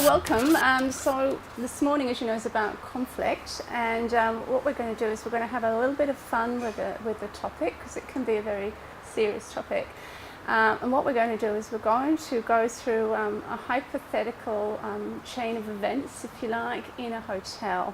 welcome. So this morning, as you know, is about conflict, and what we're going to do is we're going to have a little bit of fun with the topic, because it can be a very serious topic. And what we're going to do is we're going to go through a hypothetical chain of events, if you like, in a hotel.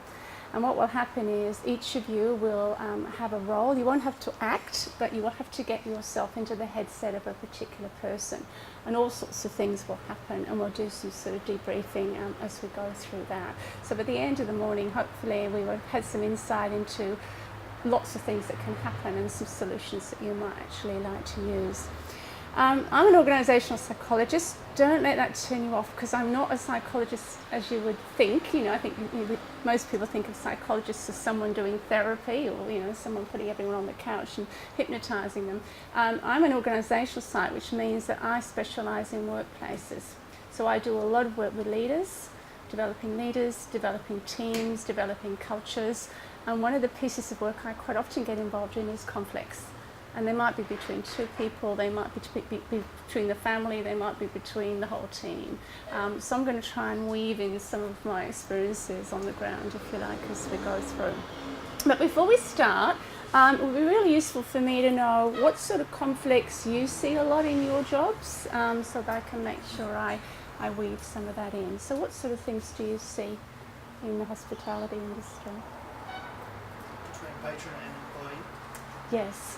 And what will happen is each of you will have a role. You won't have to act, but you will have to get yourself into the headset of a particular person. And all sorts of things will happen, and we'll do some sort of debriefing as we go through that. So by the end of the morning, hopefully we will have had some insight into lots of things that can happen and some solutions that you might actually like to use. I'm an organisational psychologist. Don't let that turn you off, because I'm not a psychologist as you would think. You know, I think most people think of psychologists as someone doing therapy, or someone putting everyone on the couch and hypnotising them. I'm an organisational psych, which means that I specialise in workplaces. So I do a lot of work with leaders, developing teams, developing cultures. And one of the pieces of work I quite often get involved in is conflicts. And they might be between two people, they might be between the family, they might be between the whole team. So I'm going to try and weave in some of my experiences on the ground, if you like, as we go through. But before we start, it would be really useful for me to know what sort of conflicts you see a lot in your jobs, so that I can make sure I weave some of that in. So what sort of things do you see in the hospitality industry? Between patron and employee? Yes.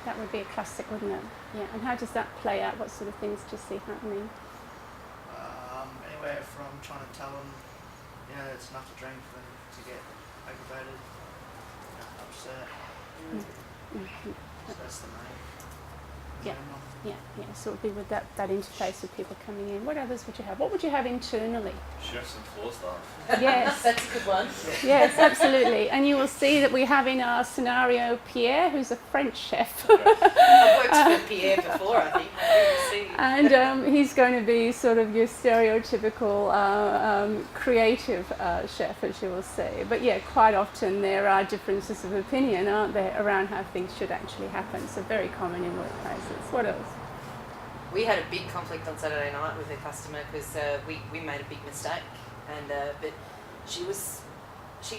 That would be a classic, wouldn't it? Yeah. And how does that play out? What sort of things do you see happening? Anywhere from trying to tell them, it's enough to drink for them to get aggravated, upset. Mm-hmm. So that's the main. Yeah. So it would be with that interface with people coming in. What others would you have? What would you have internally? Chefs and floor staff. Yes. That's a good one. Yes, absolutely. And you will see that we have in our scenario Pierre, who's a French chef. I've worked for Pierre before, I think. And he's going to be sort of your stereotypical creative chef, as you will see. But yeah, quite often there are differences of opinion, aren't there, around how things should actually happen. So very common in workplaces. What else? We had a big conflict on Saturday night with a customer because we made a big mistake, and but she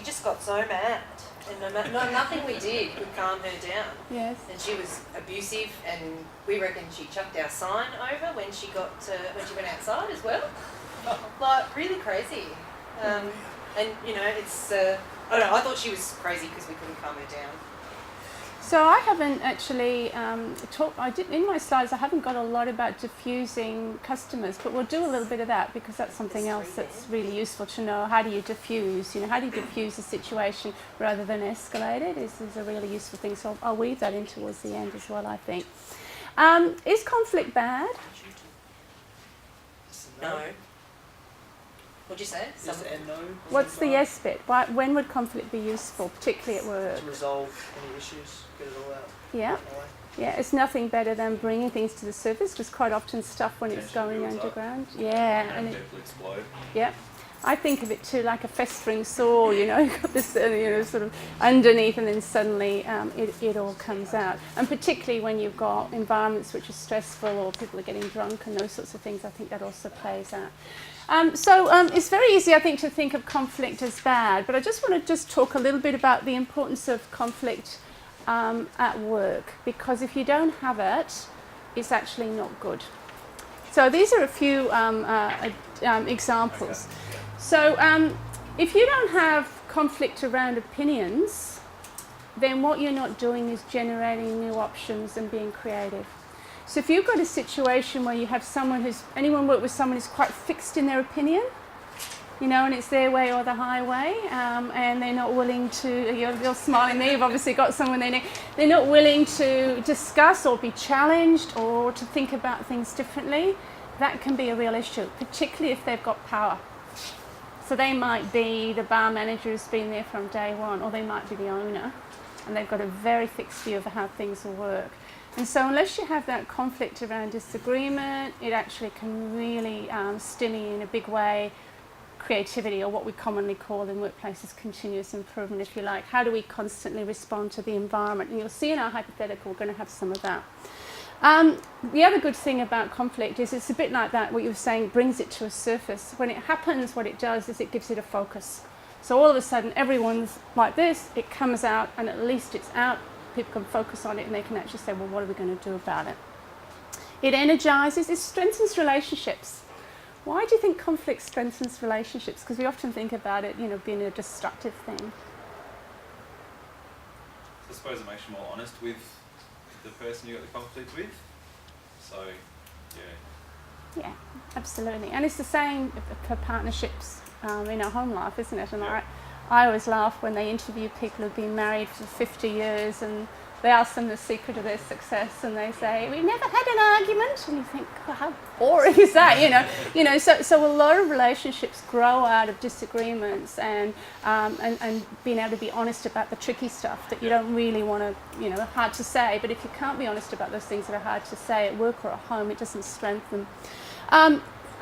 just got so mad, and nothing we did could calm her down. Yes. And she was abusive, and we reckon she chucked our sign over when she went outside as well. Like really crazy. And it's I don't know. I thought she was crazy because we couldn't calm her down. So I haven't actually in my slides I haven't got a lot about diffusing customers, but we'll do a little bit of that, because that's something else that's really useful to know. How do you diffuse? How do you diffuse a situation rather than escalate it is a really useful thing. So I'll weave that in towards the end as well, I think. Is conflict bad? No. What'd you say? Yes and no. What's the yes bit? When would conflict be useful, particularly at work? To resolve any issues, get it all out. Yeah. Yeah, it's nothing better than bringing things to the surface, because quite often stuff when it's going underground. Yeah. And it will explode. Yeah. I think of it too like a festering sore, you've got this sort of underneath, and then suddenly it all comes out. And particularly when you've got environments which are stressful, or people are getting drunk and those sorts of things, I think that also plays out. So it's very easy, I think, to think of conflict as bad, but I just want to talk a little bit about the importance of conflict at work, because if you don't have it, it's actually not good. So these are a few examples. Okay. So if you don't have conflict around opinions, then what you're not doing is generating new options and being creative. So if you've got a situation where you have anyone work with someone who's quite fixed in their opinion, and it's their way or the highway, and they're not willing to, you're smiling there, you've obviously got someone they're not willing to discuss or be challenged or to think about things differently, that can be a real issue, particularly if they've got power. So they might be the bar manager who's been there from day one, or they might be the owner, and they've got a very fixed view of how things will work. And so unless you have that conflict around disagreement, it actually can really stimulate in a big way creativity, or what we commonly call in workplaces continuous improvement, if you like. How do we constantly respond to the environment? And you'll see in our hypothetical we're going to have some of that. The other good thing about conflict is it's a bit like that, what you were saying, brings it to a surface. When it happens, what it does is it gives it a focus. So all of a sudden, everyone's like this, it comes out, and at least it's out, people can focus on it, and they can actually say, well, what are we going to do about it? It energizes, it strengthens relationships. Why do you think conflict strengthens relationships? Because we often think about it, being a destructive thing. I suppose it makes you more honest with the person you got the conflict with. So, yeah. Yeah, absolutely. And it's the same for partnerships in our home life, isn't it? And Yeah. I always laugh when they interview people who've been married for 50 years and they ask them the secret of their success and they say, we've never had an argument. And you think, oh, how boring is that? So a lot of relationships grow out of disagreements and being able to be honest about the tricky stuff that you don't really want to, hard to say. But if you can't be honest about those things that are hard to say at work or at home, it doesn't strengthen.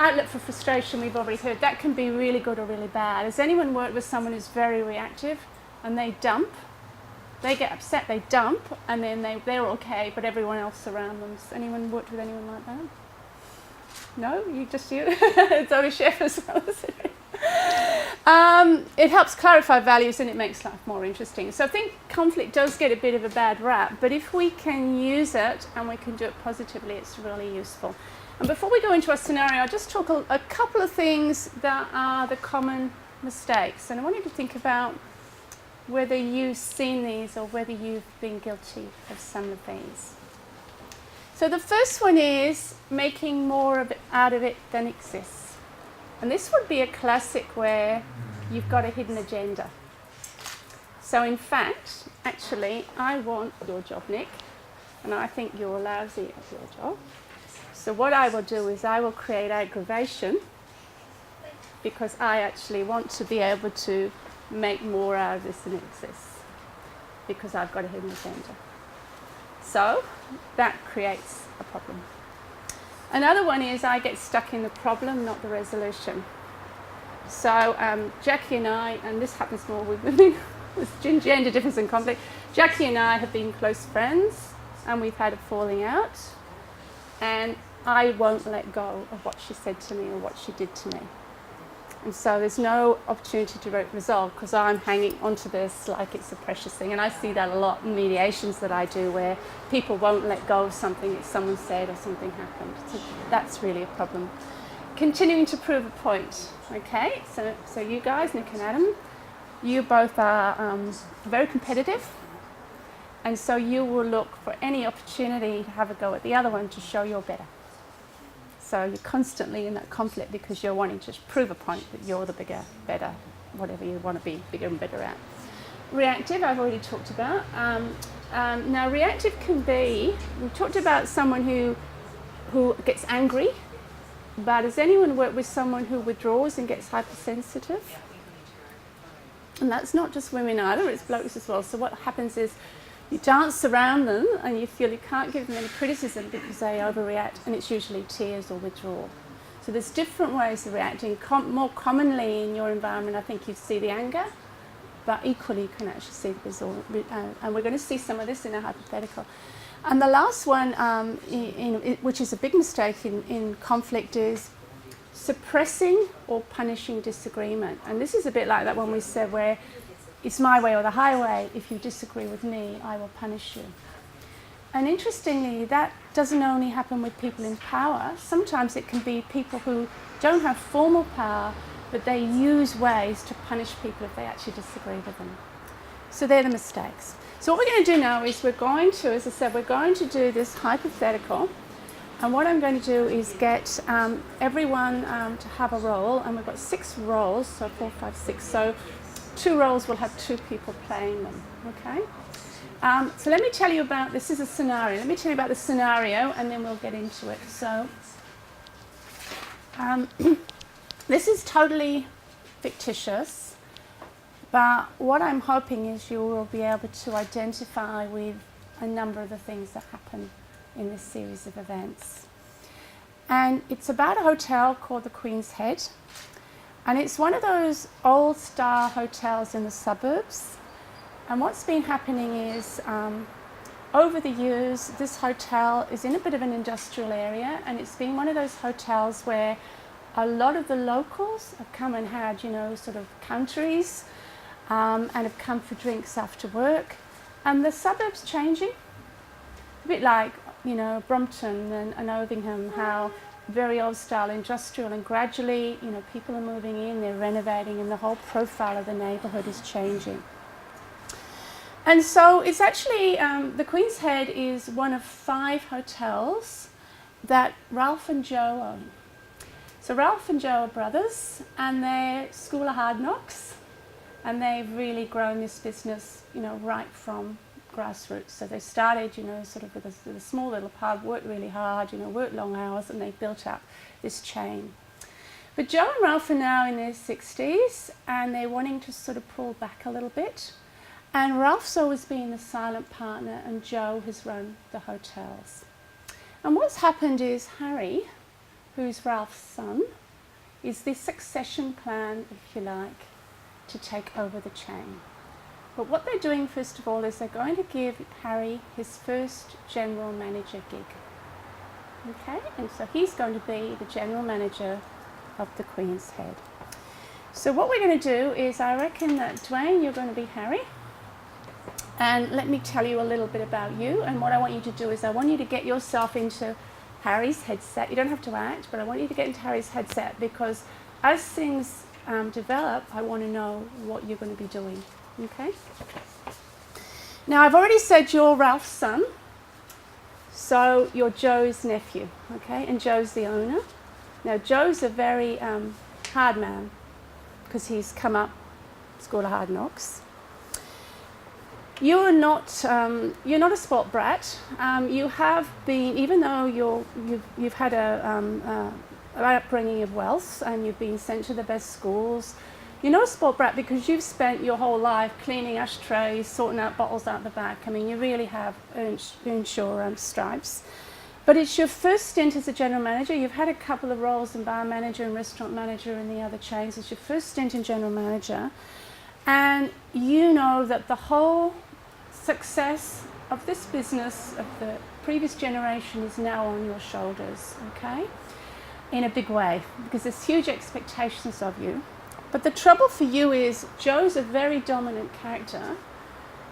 Outlet for frustration, we've already heard, that can be really good or really bad. Has anyone worked with someone who's very reactive and they dump? They get upset, they dump, and then they're okay, but everyone else around them. Has anyone worked with anyone like that? No? You? It's only chef as well, isn't it? It helps clarify values and it makes life more interesting. So I think conflict does get a bit of a bad rap, but if we can use it and we can do it positively, it's really useful. And before we go into our scenario, I'll just talk a couple of things that are the common mistakes. And I want you to think about whether you've seen these or whether you've been guilty of some of these. So the first one is making more of it, out of it than exists. And this would be a classic where you've got a hidden agenda. So in fact, actually, I want your job, Nick, and I think you're lousy at your job. So what I will do is I will create aggravation because I actually want to be able to make more out of this than it exists because I've got a hidden agenda. So that creates a problem. Another one is I get stuck in the problem, not the resolution. So Jackie and I, and this happens more with women, with gender difference and conflict, Jackie and I have been close friends and we've had a falling out and I won't let go of what she said to me or what she did to me. And so there's no opportunity to resolve because I'm hanging onto this like it's a precious thing. And I see that a lot in mediations that I do where people won't let go of something that someone said or something happened. So that's really a problem. Continuing to prove a point. Okay, so you guys, Nick and Adam, you both are very competitive. And so you will look for any opportunity to have a go at the other one to show you're better. So you're constantly in that conflict because you're wanting to prove a point that you're the bigger, better, whatever you want to be bigger and better at. Reactive, I've already talked about. Now reactive can be, we talked about someone who gets angry, but has anyone worked with someone who withdraws and gets hypersensitive? And that's not just women either, it's blokes as well. So what happens is you dance around them and you feel you can't give them any criticism because they overreact, and it's usually tears or withdrawal. So there's different ways of reacting. More commonly in your environment, I think you see the anger, but equally you can actually see the result. And we're going to see some of this in a hypothetical. And the last one, which is a big mistake in conflict, is suppressing or punishing disagreement. And this is a bit like that one we said where it's my way or the highway. If you disagree with me, I will punish you. And interestingly, that doesn't only happen with people in power. Sometimes it can be people who don't have formal power, but they use ways to punish people if they actually disagree with them. So they're the mistakes. So what we're going to do now is we're going to, as I said, we're going to do this hypothetical. And what I'm going to do is get everyone to have a role. And we've got 6 roles, so 4, 5, 6. So 2 roles will have 2 people playing them, okay? So let me tell you about, this is a scenario. Let me tell you about the scenario and then we'll get into it. So this is totally fictitious, but what I'm hoping is you will be able to identify with a number of the things that happen in this series of events. And it's about a hotel called the Queen's Head. And it's one of those old-style hotels in the suburbs. And what's been happening is over the years, this hotel is in a bit of an industrial area, and it's been one of those hotels where a lot of the locals have come and had, you know, sort of countries, and have come for drinks after work. And the suburbs changing, a bit like, you know, Brompton and Ovingham, how very old style industrial, and gradually, you know, people are moving in, they're renovating, and the whole profile of the neighbourhood is changing. And so it's actually, the Queen's Head is one of 5 hotels that Ralph and Joe own. So Ralph and Joe are brothers, and they're School of Hard Knocks, and they've really grown this business, you know, right from grassroots. So they started, you know, sort of with a small little pub, worked really hard, you know, worked long hours, and they built up this chain. But Joe and Ralph are now in their 60s, and they're wanting to sort of pull back a little bit. And Ralph's always been the silent partner, and Joe has run the hotels. And what's happened is Harry, who's Ralph's son, is the succession plan, if you like, to take over the chain. But what they're doing, first of all, is they're going to give Harry his first general manager gig. Okay, and so he's going to be the general manager of the Queen's Head. So what we're going to do is, I reckon that Dwayne, you're going to be Harry. And let me tell you a little bit about you. And what I want you to do is, I want you to get yourself into Harry's headset. You don't have to act, but I want you to get into Harry's headset, because as things develop, I want to know what you're going to be doing. Okay? Now, I've already said you're Ralph's son, so you're Joe's nephew, okay? And Joe's the owner. Now, Joe's a very hard man, because he's come up School of Hard Knocks. You're not a sport brat. You have been, even though you've had an upbringing of wealth, and you've been sent to the best schools. You're not a sport brat because you've spent your whole life cleaning ashtrays, sorting out bottles out the back. I mean, you really have earned your stripes. But it's your first stint as a general manager. You've had a couple of roles in bar manager and restaurant manager in the other chains. It's your first stint in general manager. And you know that the whole success of this business of the previous generation is now on your shoulders, okay? In a big way, because there's huge expectations of you. But the trouble for you is Joe's a very dominant character,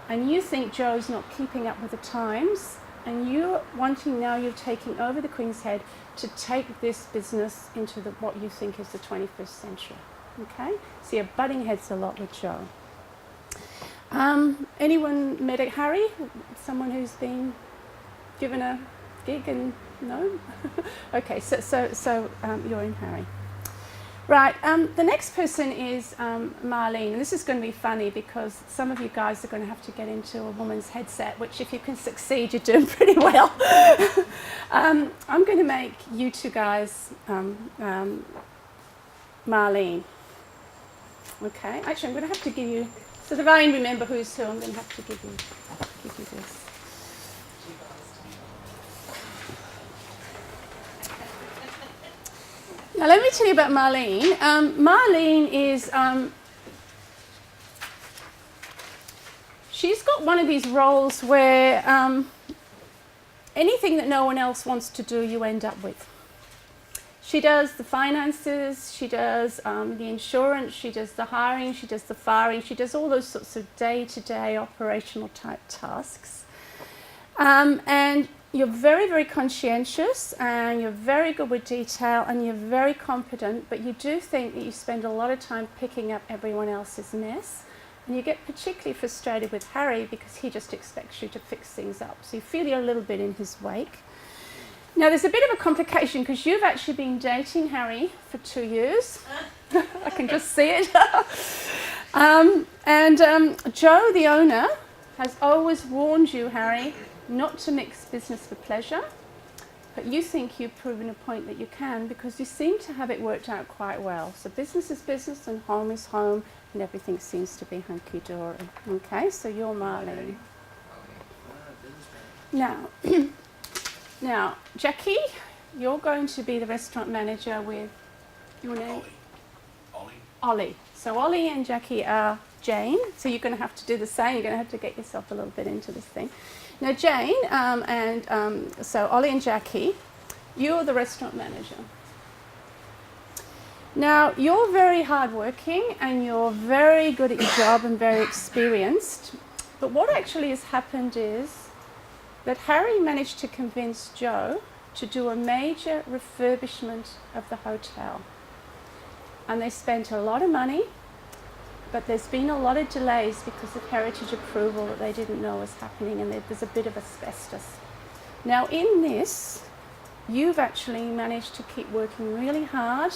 and you think Joe's not keeping up with the times, and you're wanting, now you're taking over the Queen's Head to take this business into what you think is the 21st century, okay? So you're butting heads a lot with Joe. Anyone met Harry? Someone who's been given a gig and no? Okay, so you're in Harry. Right, the next person is Marlene, and this is going to be funny because some of you guys are going to have to get into a woman's headset, which if you can succeed, you're doing pretty well. I'm going to make you two guys Marlene. Okay, actually I'm going to have to give you, so that I remember who's who, I'm going to have to give you this. Now let me tell you about Marlene. Marlene is, she's got one of these roles where anything that no one else wants to do, you end up with. She does the finances, she does the insurance, she does the hiring, she does the firing, she does all those sorts of day-to-day operational type tasks. And you're very, very conscientious, and you're very good with detail, and you're very competent, but you do think that you spend a lot of time picking up everyone else's mess. And you get particularly frustrated with Harry because he just expects you to fix things up. So you feel you're a little bit in his wake. Now there's a bit of a complication because you've actually been dating Harry for 2 years. I can just see it. Joe, the owner, has always warned you, Harry, not to mix business with pleasure. But you think you've proven a point that you can because you seem to have it worked out quite well. So business is business and home is home, and everything seems to be hunky-dory. Okay, so you're Marlene. Now, Jackie, you're going to be the restaurant manager with your name? Ollie. So Ollie and Jackie are Jane, so you're going to have to do the same. You're going to have to get yourself a little bit into this thing. Now, Jane, so Ollie and Jackie, you're the restaurant manager. Now, you're very hardworking and you're very good at your job and very experienced. But what actually has happened is that Harry managed to convince Joe to do a major refurbishment of the hotel. And they spent a lot of money, but there's been a lot of delays because of heritage approval that they didn't know was happening, and there's a bit of asbestos. Now, in this, you've actually managed to keep working really hard.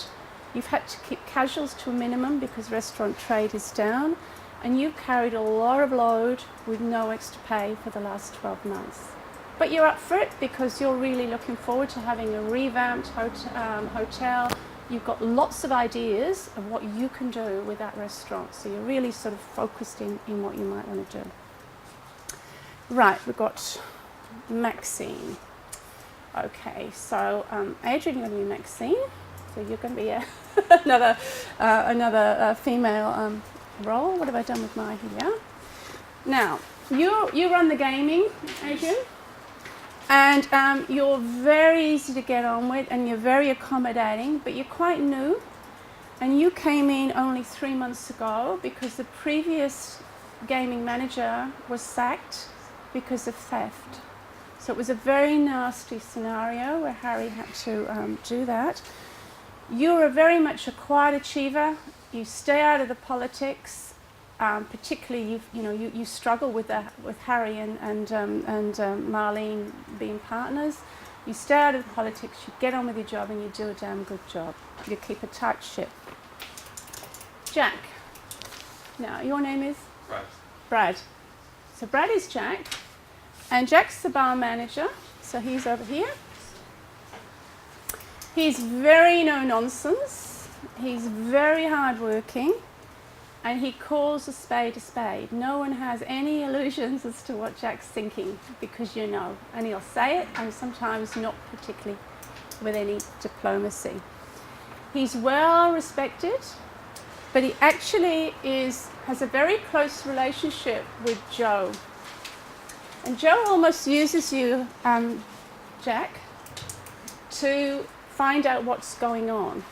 You've had to keep casuals to a minimum because restaurant trade is down, and you've carried a lot of load with no extra pay for the last 12 months. But you're up for it because you're really looking forward to having a revamped hotel. You've got lots of ideas of what you can do with that restaurant, so you're really sort of focused in what you might want to do. Right, we've got Maxine. Okay, so Adrian, you're going to be Maxine. So you're going to be another female role. What have I done with my here? Now, you run the gaming, Adrian, and you're very easy to get on with, and you're very accommodating, but you're quite new, and you came in only 3 months ago because the previous gaming manager was sacked because of theft. So it was a very nasty scenario where Harry had to do that. You're very much a quiet achiever. You stay out of the politics. Particularly, you struggle with Harry and Marlene being partners. You stay out of the politics. You get on with your job, and you do a damn good job. You keep a tight ship. Jack. Now, your name is Brad. Brad. So Brad is Jack, and Jack's the bar manager. So he's over here. He's very no nonsense, he's very hardworking, and he calls a spade a spade. No one has any illusions as to what Jack's thinking, because you know, and he'll say it, and sometimes not particularly with any diplomacy. He's well respected, but he actually has a very close relationship with Joe. And Joe almost uses you, Jack, to find out what's going on.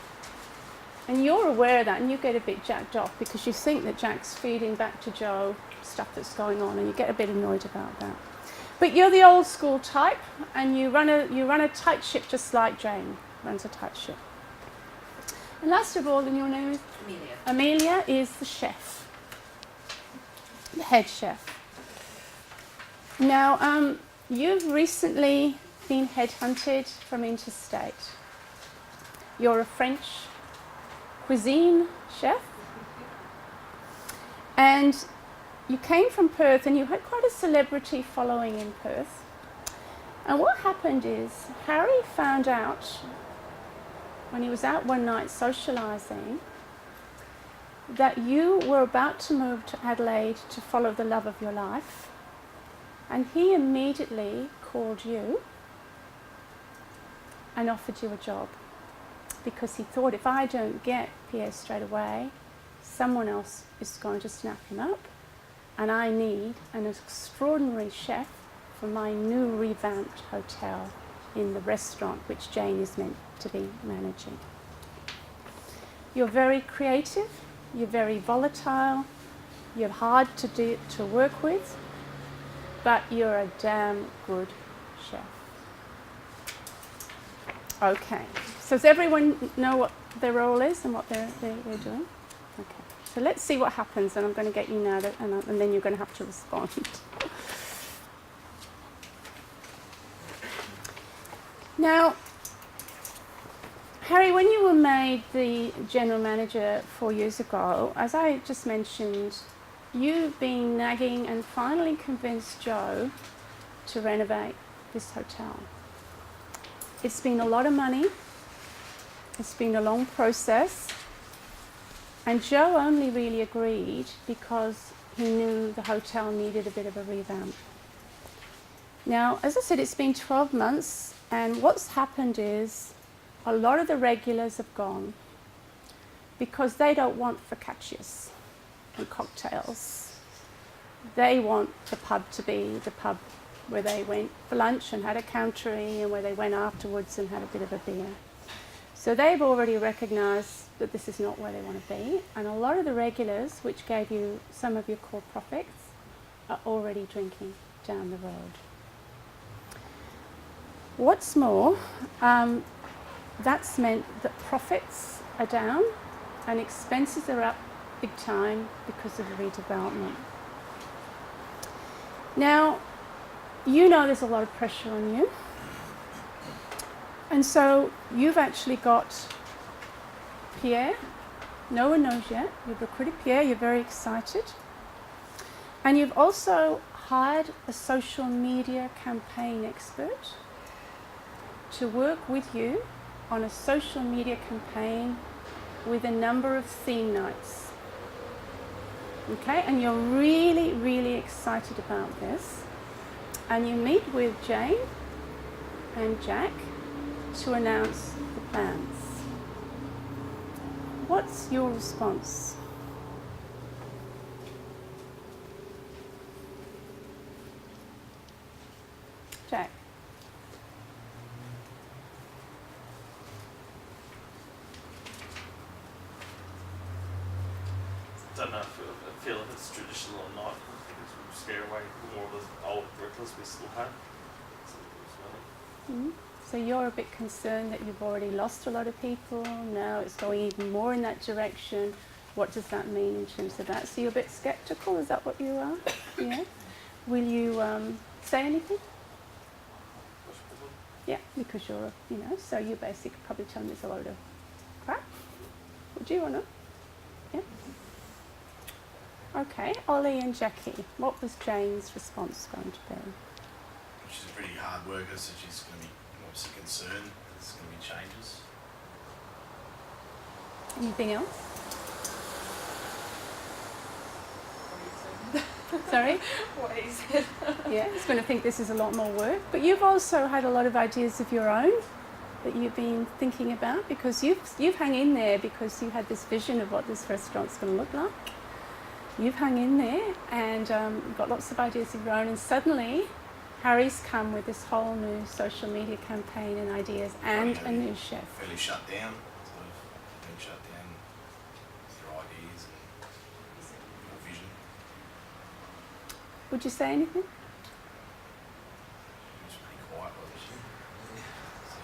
And you're aware of that, and you get a bit jacked off because you think that Jack's feeding back to Joe stuff that's going on, and you get a bit annoyed about that. But you're the old school type, and you run a tight ship just like Jane runs a tight ship. And last of all, and your name is? Amelia. Amelia is the chef, the head chef. Now, you've recently been headhunted from interstate. You're a French cuisine chef, and you came from Perth, and you had quite a celebrity following in Perth. And what happened is Harry found out when he was out one night socialising that you were about to move to Adelaide to follow the love of your life, and he immediately called you and offered you a job, because he thought, if I don't get Pierre straight away, someone else is going to snap him up, and I need an extraordinary chef for my new revamped hotel in the restaurant which Jane is meant to be managing. You're very creative, you're very volatile, you're hard to work with, but you're a damn good chef. Okay, so does everyone know what their role is and what they're doing? Okay, so let's see what happens, and I'm going to get you now, and then you're going to have to respond. Now, Harry, when you were made the general manager 4 years ago, as I just mentioned, you've been nagging and finally convinced Joe to renovate this hotel. It's been a lot of money, it's been a long process, and Joe only really agreed because he knew the hotel needed a bit of a revamp. Now, as I said, it's been 12 months, and what's happened is a lot of the regulars have gone because they don't want focaccias and cocktails. They want the pub to be the pub where they went for lunch and had a country, and where they went afterwards and had a bit of a beer. So they've already recognised that this is not where they want to be, and a lot of the regulars, which gave you some of your core profits, are already drinking down the road. What's more, that's meant that profits are down and expenses are up big time because of the redevelopment. Now, you know there's a lot of pressure on you, and so you've actually got Pierre. No one knows yet. You've recruited Pierre, you're very excited. And you've also hired a social media campaign expert to work with you on a social media campaign with a number of theme nights. Okay, and you're really, really excited about this. And you meet with Jane and Jack to announce the plans. What's your response? Jack? I don't know if I feel if it's traditional or not. I think it will scare away more of the old reckless we still have. Mm-hmm. So you're a bit concerned that you've already lost a lot of people, now it's going even more in that direction. What does that mean in terms of that? So you're a bit sceptical, is that what you are? Yeah. Will you say anything? Yeah, because you're, so you basically probably tell them it's a load of crap. Would you or not? Yeah. Okay, Ollie and Jackie, what was Jane's response going to be? She's a pretty hard worker, so she's going to be obviously concerned there's going to be changes. Anything else? Sorry? What he said. Yeah, he's going to think this is a lot more work. But you've also had a lot of ideas of your own that you've been thinking about, because you've hung in there because you had this vision of what this restaurant's going to look like. You've hung in there and got lots of ideas of your own, and suddenly Harry's come with this whole new social media campaign and ideas and a new chef. Fairly shut down, sort of been shut down with their ideas and your vision. Would you say anything? She was pretty quiet, wasn't she? So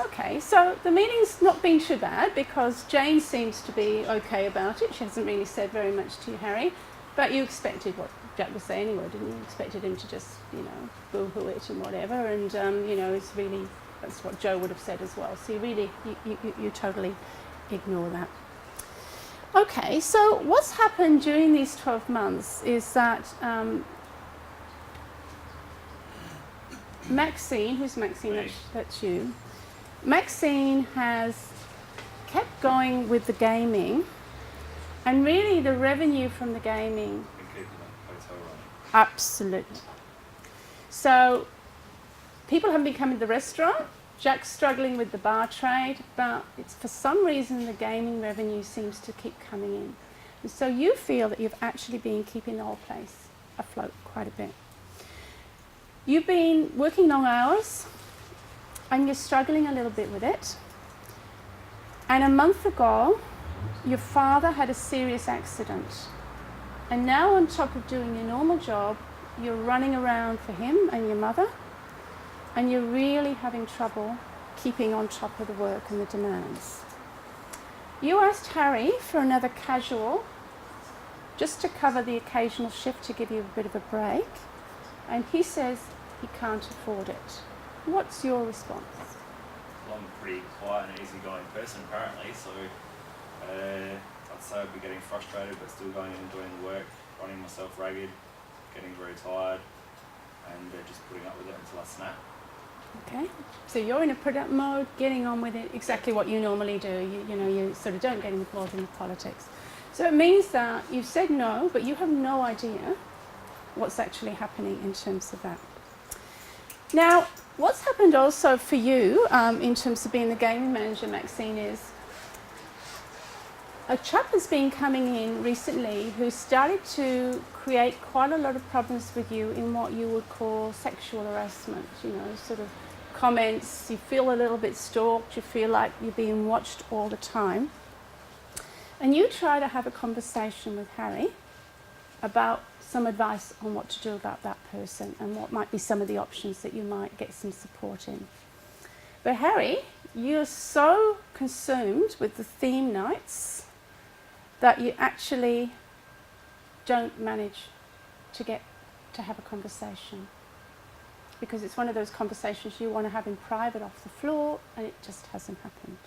Okay, so the meeting's not been too bad because Jane seems to be okay about it. She hasn't really said very much to you, Harry, but you expected what Jack was saying anyway, didn't you? You expected him to just, boo-hoo it and whatever, and, it's really, that's what Joe would have said as well. So you totally ignore that. Okay, so what's happened during these 12 months is that Maxine, who's Maxine? That's you. Maxine has kept going with the gaming, and really the revenue from the gaming, Been keeping the hotel running. absolutely. So people haven't been coming to the restaurant. Jack's struggling with the bar trade, but it's for some reason the gaming revenue seems to keep coming in. And so you feel that you've actually been keeping the whole place afloat quite a bit. You've been working long hours and you're struggling a little bit with it. And a month ago, your father had a serious accident. And now on top of doing your normal job, you're running around for him and your mother, and you're really having trouble keeping on top of the work and the demands. You asked Harry for another casual, just to cover the occasional shift to give you a bit of a break, and he says he can't afford it. What's your response? Well, I'm a pretty quiet and easygoing person apparently, so I'd say I'd be getting frustrated but still going and doing the work, running myself ragged, getting very tired, and just putting up with it until I snap. Okay, so you're in a product mode, getting on with it, exactly what you normally do. You sort of don't get involved in the politics. So it means that you've said no, but you have no idea what's actually happening in terms of that. Now, what's happened also for you in terms of being the gaming manager, Maxine, is a chap has been coming in recently who started to create quite a lot of problems with you in what you would call sexual harassment, you know, sort of comments, you feel a little bit stalked, you feel like you're being watched all the time. And you try to have a conversation with Harry about some advice on what to do about that person and what might be some of the options that you might get some support in. But Harry, you're so consumed with the theme nights that you actually don't manage to get to have a conversation, because it's one of those conversations you want to have in private off the floor, and it just hasn't happened.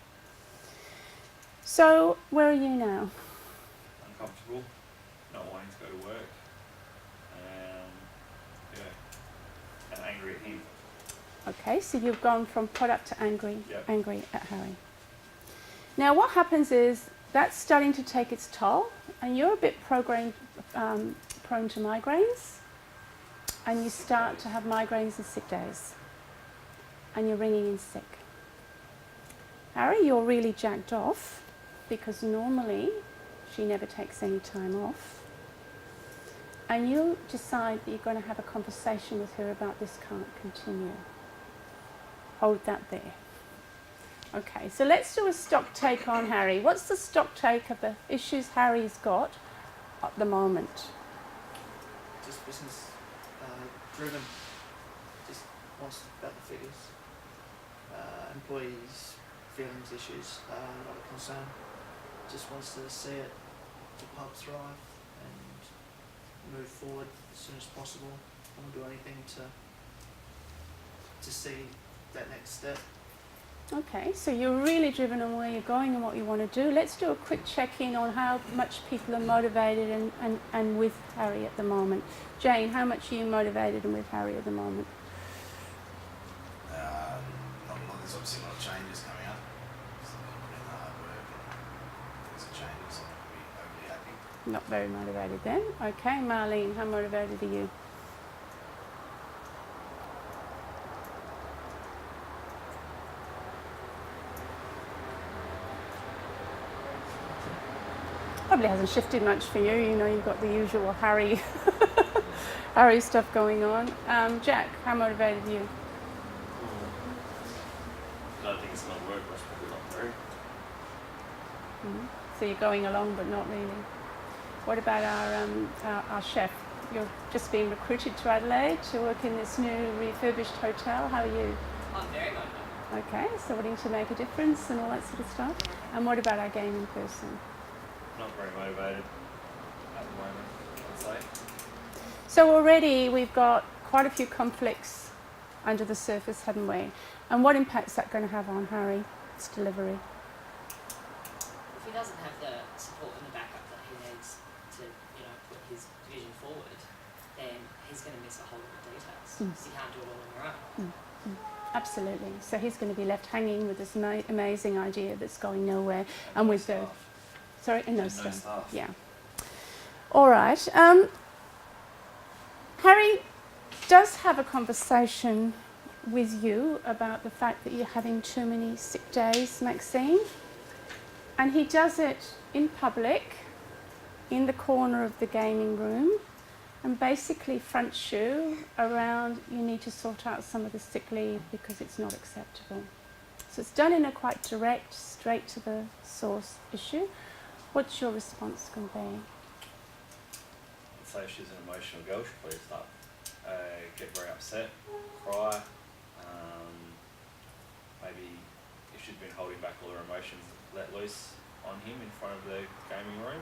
So where are you now? Uncomfortable, not wanting to go to work, and angry at him. Okay, so you've gone from product to angry, Yep. angry at Harry. Now what happens is that's starting to take its toll, and you're a bit prone to migraines, and you start to have migraines and sick days, and you're ringing in sick. Harry, you're really jacked off, because normally she never takes any time off, and you decide that you're going to have a conversation with her about this can't continue. Hold that there. Okay, so let's do a stock take on Harry. What's the stock take of the issues Harry's got at the moment? Just business driven. Just wants about the figures. Employees' feelings, issues, not a concern. Just wants to see it, the pub thrive and move forward as soon as possible. Won't do anything to see that next step. Okay, so you're really driven on where you're going and what you want to do. Let's do a quick check-in on how much people are motivated and with Harry at the moment. Jane, how much are you motivated and with Harry at the moment? Not a lot. There's obviously a lot of changes coming up. So put in the hard work and things are changing, so I'll be overly happy. Not very motivated then. Okay, Marlene, how motivated are you? Probably hasn't shifted much for you. You know, you've got the usual Harry stuff going on. Jack, how motivated are you? I don't think it's going to work, but it's probably not very. So you're going along, but not really. What about our chef? You're just being recruited to Adelaide to work in this new refurbished hotel. How are you? I'm very motivated. Okay, so wanting to make a difference and all that sort of stuff. And what about our gaming person? Not very motivated at the moment, I'd say. So already we've got quite a few conflicts under the surface, haven't we? And what impact's that going to have on Harry's delivery? If he doesn't have the support and the backup that he needs to, put his vision forward, then he's going to miss a whole lot of details. Because you can't do it all on your own. Absolutely. So he's going to be left hanging with this amazing idea that's going nowhere, and with the no staff. Yeah. All right. Harry does have a conversation with you about the fact that you're having too many sick days, Maxine, and he does it in public, in the corner of the gaming room, and basically fronts you around you need to sort out some of the sick leave because it's not acceptable. So it's done in a quite direct, straight to the source issue. What's your response going to be? I'd say she's an emotional girl. She'll probably start get very upset, cry. Maybe if she's been holding back all her emotions, let loose on him in front of the gaming room,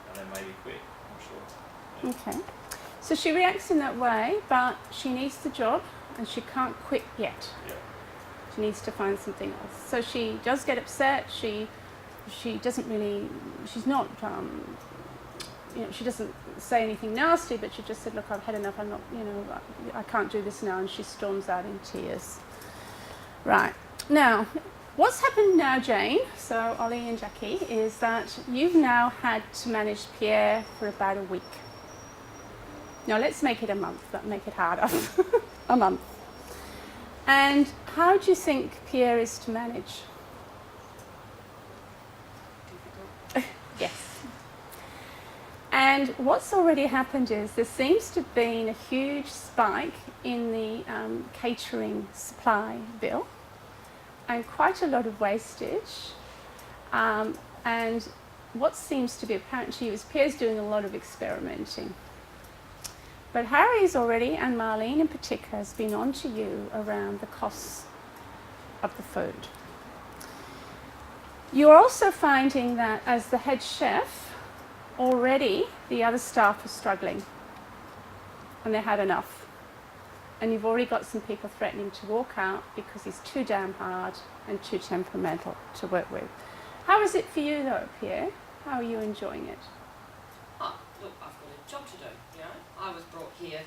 and then maybe quit. I'm sure. Okay. So she reacts in that way, but she needs the job and she can't quit yet. Yeah. She needs to find something else. So she does get upset. She doesn't really, she's not, she doesn't say anything nasty, but she just said, look, I've had enough, I'm not, I can't do this now, and she storms out in tears. Right. Now, what's happened now, Jane, so Ollie and Jackie, is that you've now had to manage Pierre for about a week. Now, let's make it a month, that'll make it harder. A month. And how do you think Pierre is to manage? And what's already happened is there seems to have been a huge spike in the catering supply bill and quite a lot of wastage. And what seems to be apparent to you is Pierre's doing a lot of experimenting. But Harry's already, and Marlene in particular, has been on to you around the costs of the food. You're also finding that as the head chef, already the other staff are struggling and they had enough. And you've already got some people threatening to walk out because he's too damn hard and too temperamental to work with. How is it for you though, Pierre? How are you enjoying it? Oh, look, I've got a job to do, you know. I was brought here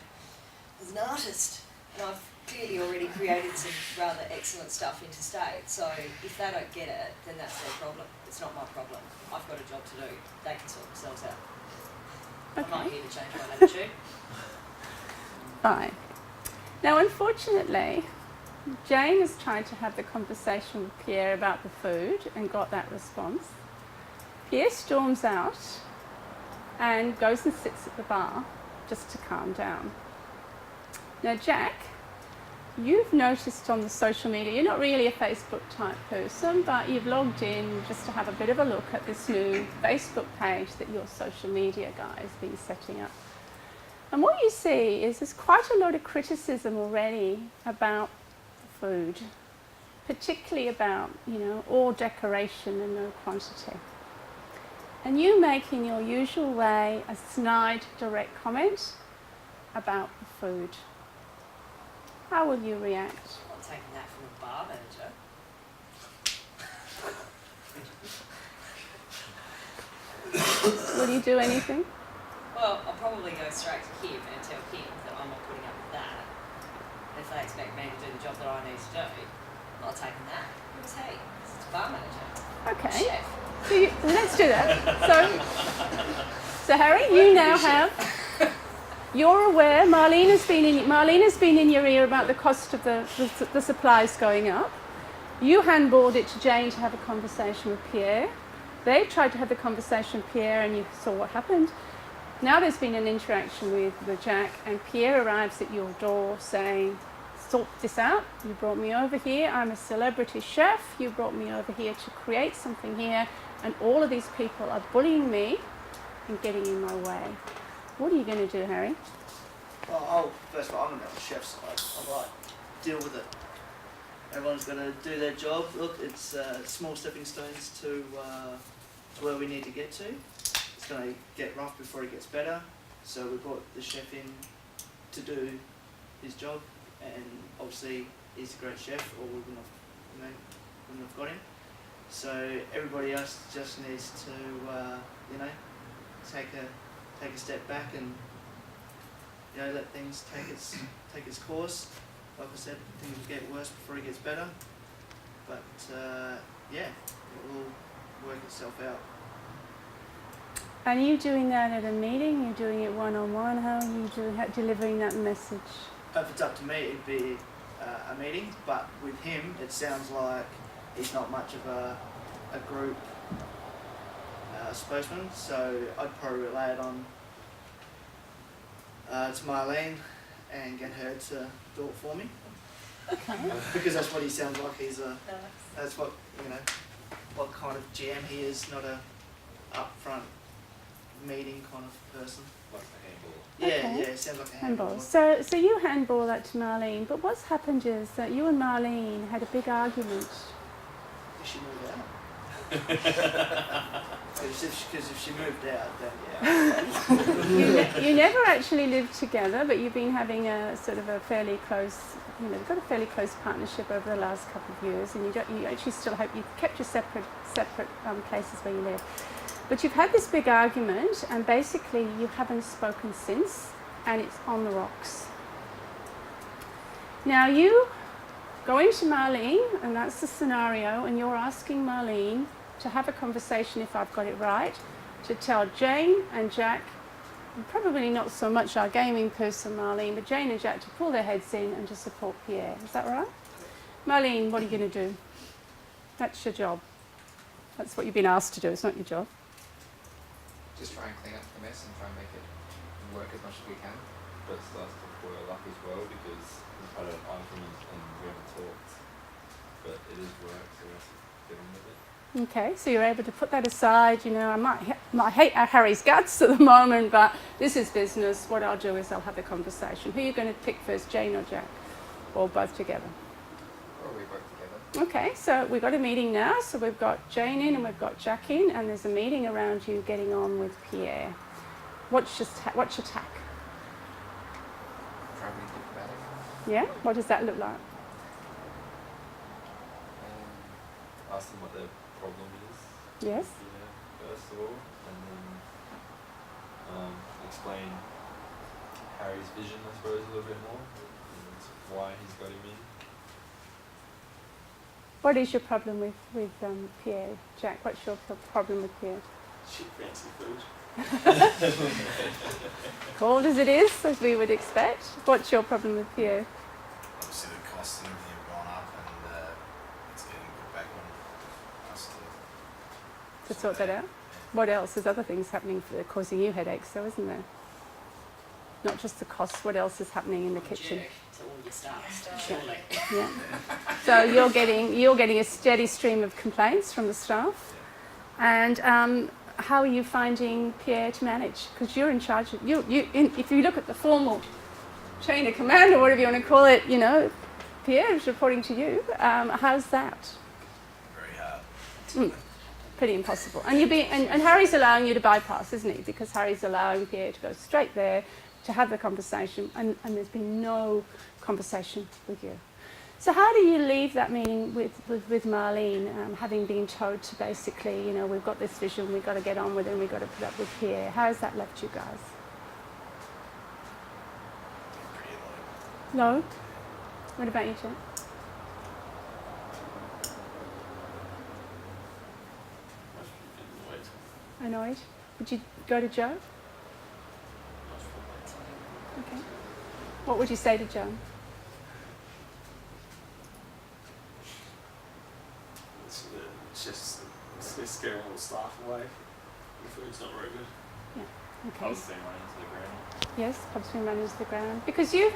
as an artist, and I've clearly already created some rather excellent stuff interstate. So if they don't get it, then that's their problem. It's not my problem. I've got a job to do. They can sort themselves out. Okay. I'm not here to change my attitude. Fine. Now, unfortunately, Jane has tried to have the conversation with Pierre about the food and got that response. Pierre storms out and goes and sits at the bar just to calm down. Now, Jack, you've noticed on the social media, you're not really a Facebook type person, but you've logged in just to have a bit of a look at this new Facebook page that your social media guy has been setting up. And what you see is there's quite a lot of criticism already about the food, particularly about, you know, all decoration and no quantity. And you make in your usual way a snide, direct comment about the food. How will you react? I'm taking that from a bar manager. Will you do anything? Well, I'll probably go straight to him and tell him that I'm not putting up with that. And if they expect me to do the job that I need to do, I'm not taking that. Who's he? It's a bar manager. Okay. Chef. So let's do that. So Harry, you now have. You're aware. Marlene has been in your ear about the cost of the supplies going up. You handballed it to Jane to have a conversation with Pierre. They tried to have the conversation with Pierre, and you saw what happened. Now there's been an interaction with Jack, and Pierre arrives at your door saying, sort this out. You brought me over here. I'm a celebrity chef. You brought me over here to create something here, and all of these people are bullying me and getting in my way. What are you going to do, Harry? Well, first of all, I'm going to be on the chef's side. I'm like, deal with it. Everyone's going to do their job. Look, it's small stepping stones to where we need to get to. It's going to get rough before it gets better. So we brought the chef in to do his job, and obviously he's a great chef, or we wouldn't have got him. So everybody else just needs to, take a step back and, let things take its course. Like I said, things will get worse before it gets better. But it will work itself out. Are you doing that at a meeting? Are you doing it one-on-one? How are you delivering that message? If it's up to me, it'd be a meeting. But with him, it sounds like he's not much of a group spokesman. So I'd probably relay it on to Marlene and get her to do it for me. Okay. Because that's what he sounds like. That's what what kind of GM he is, not a upfront meeting kind of person. Like a handball. Yeah, Okay. it sounds like a Handball. handball. So you handball that to Marlene, but what's happened is that you and Marlene had a big argument. If she moved out. Because if she moved out, then yeah. You never actually lived together, but you've been having a sort of a fairly close, you've got a fairly close partnership over the last couple of years, and you actually still hope you've kept your separate places where you live. But you've had this big argument, and basically you haven't spoken since, and it's on the rocks. Now you go into Marlene, and that's the scenario, and you're asking Marlene to have a conversation, if I've got it right, to tell Jane and Jack, and probably not so much our gaming person Marlene, but Jane and Jack to pull their heads in and to support Pierre. Is that right? Marlene, what are you going to do? That's your job. That's what you've been asked to do. It's not your job. just try and clean up the mess and try and make it work as much as we can. But it starts to boil up as well because we've had an argument and we haven't talked. But it is work, so we have to get on with it. Okay, so you're able to put that aside. You know, I might hate Harry's guts at the moment, but this is business. What I'll do is I'll have the conversation. Who are you going to pick first, Jane or Jack? Or both together? Probably both together. Okay, so we've got a meeting now. So we've got Jane in and we've got Jack in, and there's a meeting around you getting on with Pierre. What's your tack? Probably diplomatic. Yeah? What does that look like? Ask them what their problem is. Yes? First of all, and then explain Harry's vision, I suppose, a little bit more, and why he's got him in. What is your problem with Pierre? Jack, what's your problem with Pierre? Shit fancy food. Cold as it is, as we would expect. What's your problem with Pierre? Obviously the costs and everything have gone up, and it's getting put back on us To sort that out? What else? There's other things happening that are causing you headaches, though, isn't there? Not just the costs. What else is happening in the kitchen? Jerk to all your staff, surely. Yeah. So you're getting a steady stream of complaints from the staff, and how are you finding Pierre to manage? Because you're in charge. If you look at the formal chain of command or whatever you want to call it, you know, Pierre is reporting to you. How's that? very hard. Pretty impossible. And and Harry's allowing you to bypass, isn't he? Because Harry's allowing Pierre to go straight there to have the conversation, and there's been no conversation with you. So how do you leave that meeting with Marlene, having been told to basically, you know, we've got this vision, we've got to get on with it, and we've got to put up with Pierre? How has that left you guys? Pretty annoying. No? What about you, Jack? Much annoyed. Annoyed? Would you go to Joe? Much Okay. What would you say to Joe? It's just they're scaring all the staff away. The food's not very good. Okay. Pub's been running to the ground. Yes, pub's been run into the ground. Because you've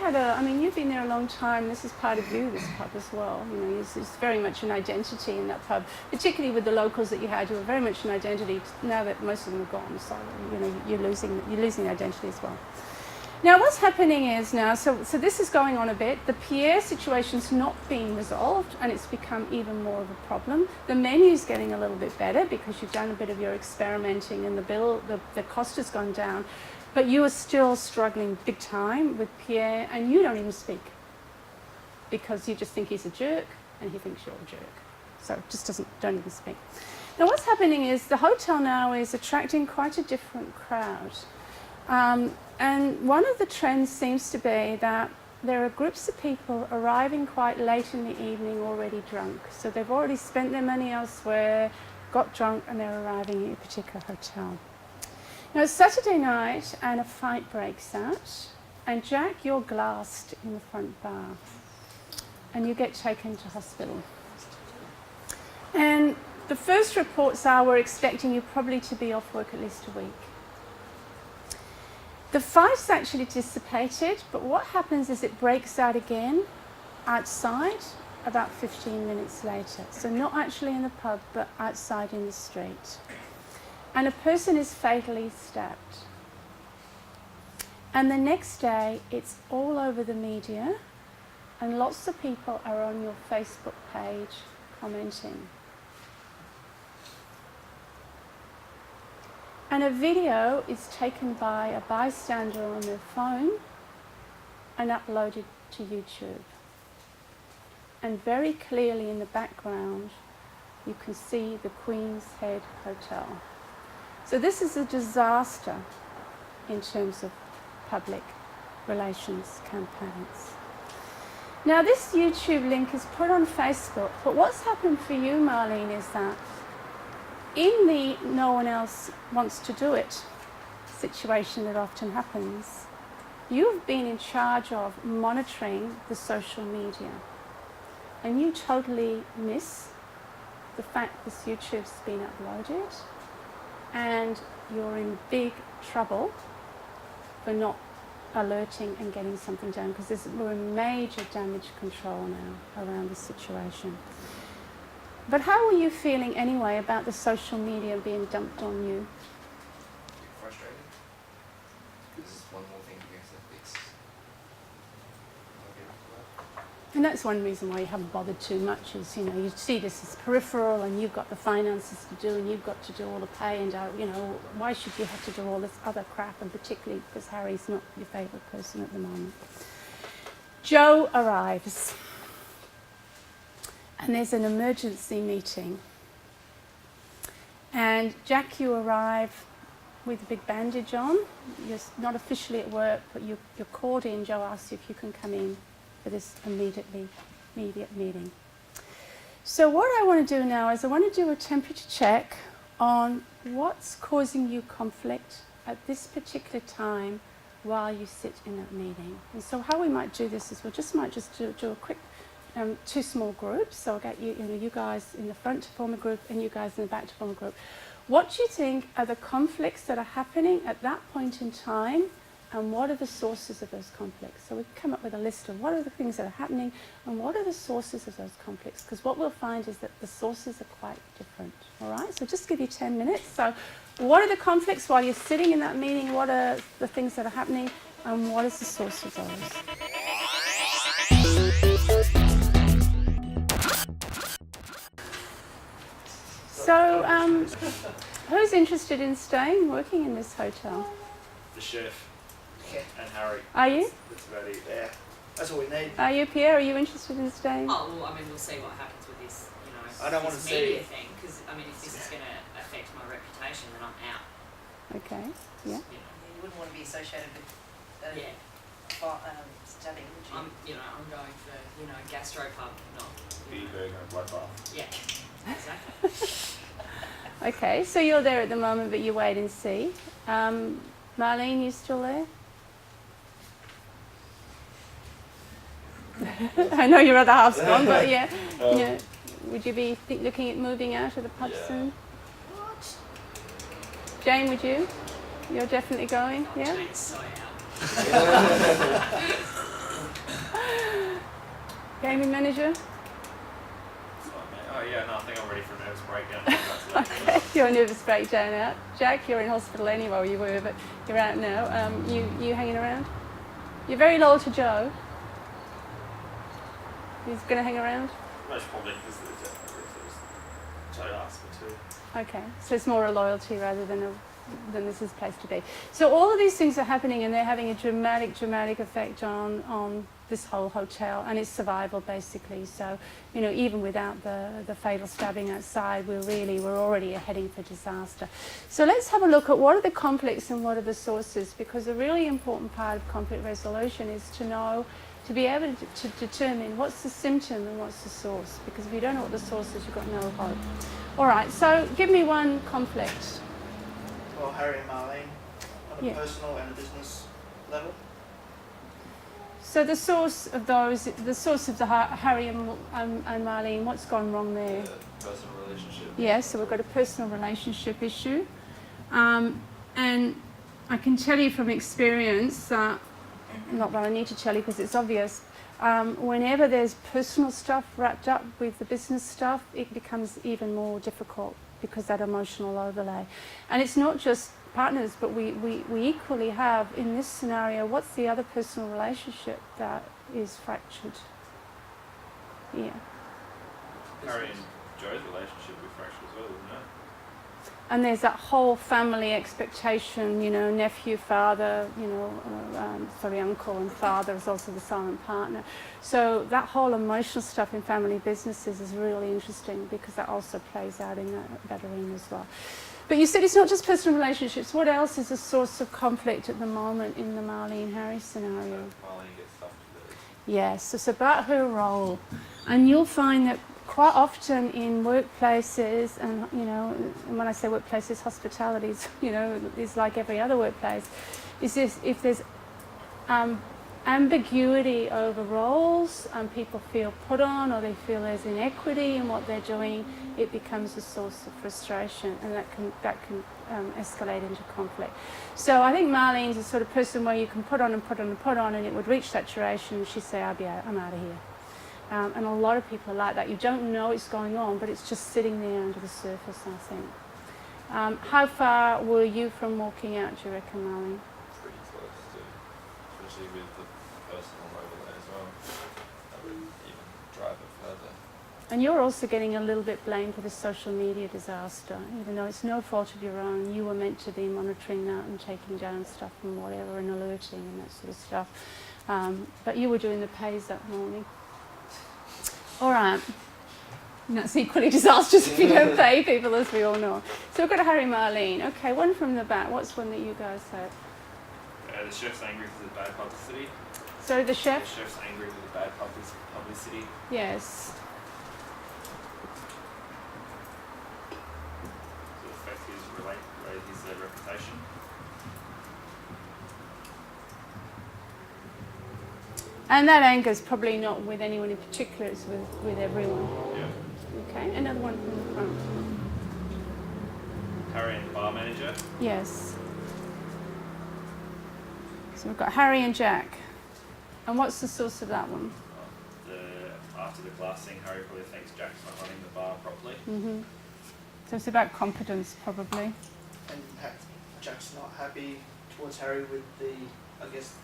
been there a long time. This is part of you, this pub as well. You know, it's very much an identity in that pub, particularly with the locals that you had. You were very much an identity. Now that most of them are gone, so you know you're losing the identity as well. Now, what's happening is now, so this is going on a bit. The Pierre situation's not being resolved, and it's become even more of a problem. The menu's getting a little bit better because you've done a bit of your experimenting, and the cost has gone down. But you are still struggling big time with Pierre, and you don't even speak because you just think he's a jerk, and he thinks you're a jerk. So just don't even speak. Now, what's happening is the hotel now is attracting quite a different crowd. And one of the trends seems to be that there are groups of people arriving quite late in the evening already drunk. So they've already spent their money elsewhere, got drunk, and they're arriving at a particular hotel. Now, it's Saturday night, and a fight breaks out. And Jack, you're glassed in the front bar. And you get taken to hospital. And the first reports are we're expecting you probably to be off work at least a week. The fight's actually dissipated, but what happens is it breaks out again outside about 15 minutes later. So not actually in the pub, but outside in the street. And a person is fatally stabbed. And the next day, it's all over the media, and lots of people are on your Facebook page commenting. And a video is taken by a bystander on their phone and uploaded to YouTube. And very clearly in the background, you can see the Queen's Head Hotel. So this is a disaster in terms of public relations campaigns. Now, this YouTube link is put on Facebook, but what's happened for you, Marlene, is that in the no one else wants to do it situation that often happens, you've been in charge of monitoring the social media, and you totally miss the fact this YouTube's been uploaded, and you're in big trouble for not alerting and getting something done, because we're in major damage control now around the situation. But how are you feeling anyway about the social media being dumped on you? Frustrated. Because it's one more thing to get to fix. I'll get after that. And that's one reason why you haven't bothered too much is, you know, you see this as peripheral and you've got the finances to do and you've got to do all the pay and, you know, why should you have to do all this other crap, and particularly because Harry's not your favourite person at the moment. Joe arrives and there's an emergency meeting. And Jack, you arrive with a big bandage on. You're not officially at work, but you're called in. Joe asks you if you can come in for this immediate meeting. So what I want to do now is I want to do a temperature check on what's causing you conflict at this particular time while you sit in that meeting. And so how we might do this is might just do a quick two small groups. So I'll get you guys in the front to form a group and you guys in the back to form a group. What do you think are the conflicts that are happening at that point in time, and what are the sources of those conflicts? So we can come up with a list of what are the things that are happening and what are the sources of those conflicts, because what we'll find is that the sources are quite different. All right, so just give you 10 minutes. So what are the conflicts while you're sitting in that meeting? What are the things that are happening, and what is the source of those? So who's interested in staying, working in this hotel? The chef Yeah. and Harry. Are you? That's about it. Yeah, that's all we need. Are you, Pierre? Are you interested in staying? Oh, well, I mean, we'll see what happens with this, you know, I don't this wanna media see- thing, because, I mean, if this is going to affect my reputation, then I'm out. Okay. Yeah. You know, You wouldn't want to be associated with yeah. studying, would you? I'm going for, you know, gastropub, not, Big burger and bloodbath. yeah, exactly. Okay, so you're there at the moment, but you wait and see. Marlene, you still there? I know your other half's gone, but yeah. Yeah. Would you be looking at moving out of the pub Yeah. soon? Jane, would you? You're definitely going, yeah? Jane's so out. Gaming manager? That's fine, mate. Oh yeah, no, I think I'm ready for a nervous breakdown. Okay, you're a nervous breakdown out. Jack, you're in hospital anyway, well, you were, but you're out now. You hanging around? You're very loyal to Joe. He's going to hang around? Most probably because Joe asked me to. Okay, so it's more a loyalty rather than this is his place to be. So all of these things are happening and they're having a dramatic effect on this whole hotel and its survival basically. So, you know, even without the fatal stabbing outside, we're already heading for disaster. So let's have a look at what are the conflicts and what are the sources, because a really important part of conflict resolution is to be able to determine what's the symptom and what's the source, because if you don't know what the source is, you've got no hope. All right, so give me one conflict. Well, Harry and Marlene, on a Yeah. personal and a business level. So the source of the Harry and Marlene, what's gone wrong there? Personal relationship. Yeah, so we've got a personal relationship issue. And I can tell you from experience, not that I need to tell you because it's obvious, whenever there's personal stuff wrapped up with the business stuff, it becomes even more difficult because that emotional overlay. And it's not just partners, but we equally have, in this scenario, what's the other personal relationship that is fractured? Yeah. Harry and Joe's relationship with fractured as well, isn't it? And there's that whole family expectation, you know, nephew, father, you know, uncle and father is also the silent partner. So that whole emotional stuff in family businesses is really interesting because that also plays out in that arena as well. But you said it's not just personal relationships. What else is a source of conflict at the moment in the Marlene Harry scenario? Marlene gets stuff to do. Yes, so it's about her role. And you'll find that quite often in workplaces, and you know, and when I say workplaces, hospitality, you know, is like every other workplace, is this, if there's ambiguity over roles, and people feel put on, or they feel there's inequity in what they're doing, it becomes a source of frustration, and that can escalate into conflict. So I think Marlene's the sort of person where you can put on and put on and put on, and it would reach saturation, and she'd say, I'm out of here. And a lot of people are like that. You don't know it's going on, but it's just sitting there under the surface, I think. How far were you from walking out, do you reckon, Marlene? Pretty close to, especially with the personal overlay as well. That would even drive it further. And you're also getting a little bit blamed for the social media disaster, even though it's no fault of your own. You were meant to be monitoring that and taking down stuff and whatever and alerting and that sort of stuff. But you were doing the pays that morning. All right. And that's equally disastrous if you don't pay people, as we all know. So we've got Harry, Marlene. Okay, one from the back. What's one that you guys said? The chef's angry with the bad publicity. So the chef? The chef's angry with the bad publicity. Yes. To affect his reputation. And that anger is probably not with anyone in particular, it's with everyone. Yeah. Okay, another one from the front. Harry and the bar manager. Yes. So we've got Harry and Jack. And what's the source of that one? After the glass thing, Harry probably thinks Jack's not running the bar properly. Mm-hmm. So it's about competence, probably. And Jack's not happy towards Harry with the, I guess,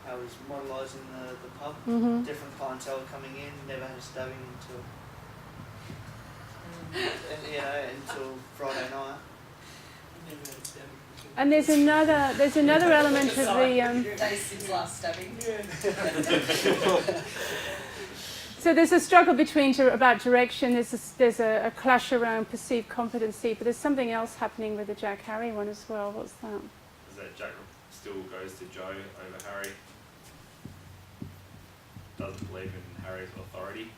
how he's modelising the pub. Mm-hmm. Different clientele coming in, never had a stabbing until Friday night. And there's another element of the. Days since last stabbing. So there's a struggle about direction. There's a clash around perceived competency, but there's something else happening with the Jack Harry one as well. What's that? Is that Jack still goes to Joe over Harry? Doesn't believe in Harry's authority.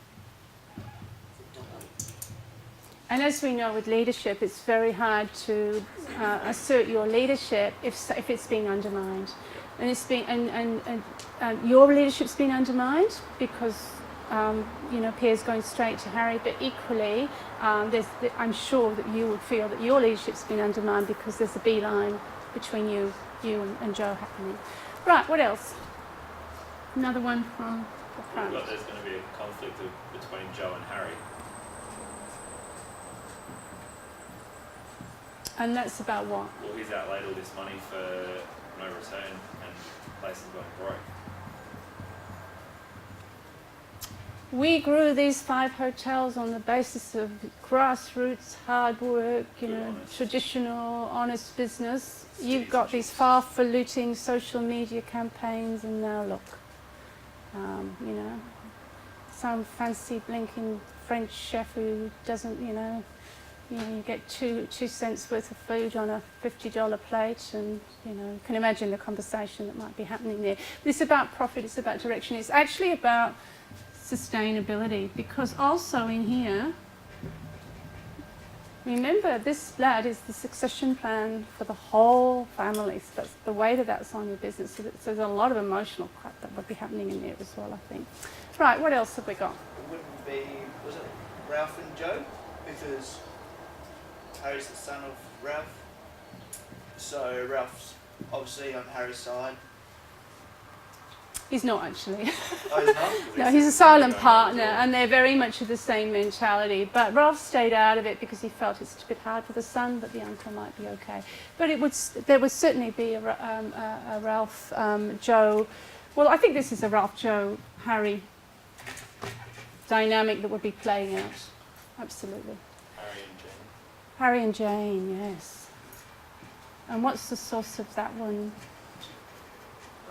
And as we know with leadership, it's very hard to assert your leadership if it's being undermined, and it's being and your leadership's been undermined because Pierre's going straight to Harry, but equally, I'm sure that you would feel that your leadership's been undermined because there's a beeline between you and Joe happening. Right, what else? Another one from the front. But there's going to be a conflict between Joe and Harry. And that's about what? Well, he's outlaid all this money for no return, and the place is going broke. We grew these 5 hotels on the basis of grassroots, hard work, Honest. traditional, honest business. You've got these far-faluting social media campaigns, and now look, some fancy blinking French chef who doesn't, you get two cents worth of food on a $50 plate, and you can imagine the conversation that might be happening there. But it's about profit, it's about direction, it's actually about sustainability, because also in here, remember this lad is the succession plan for the whole family, so that's the weight of that's on your business. So there's a lot of emotional crap that would be happening in there as well, I think. Right, what else have we got? It wouldn't be, was it Ralph and Joe? Because Harry's the son of Ralph. So Ralph's obviously on Harry's side. He's not actually. Oh, he's not? No, he's a silent partner, and they're very much of the same mentality. But Ralph stayed out of it because he felt it's a bit hard for the son, but the uncle might be okay. But there would certainly be a Ralph Joe. Well, I think this is a Ralph Joe Harry dynamic that would be playing out. Absolutely. Harry and Jane, yes. And what's the source of that one?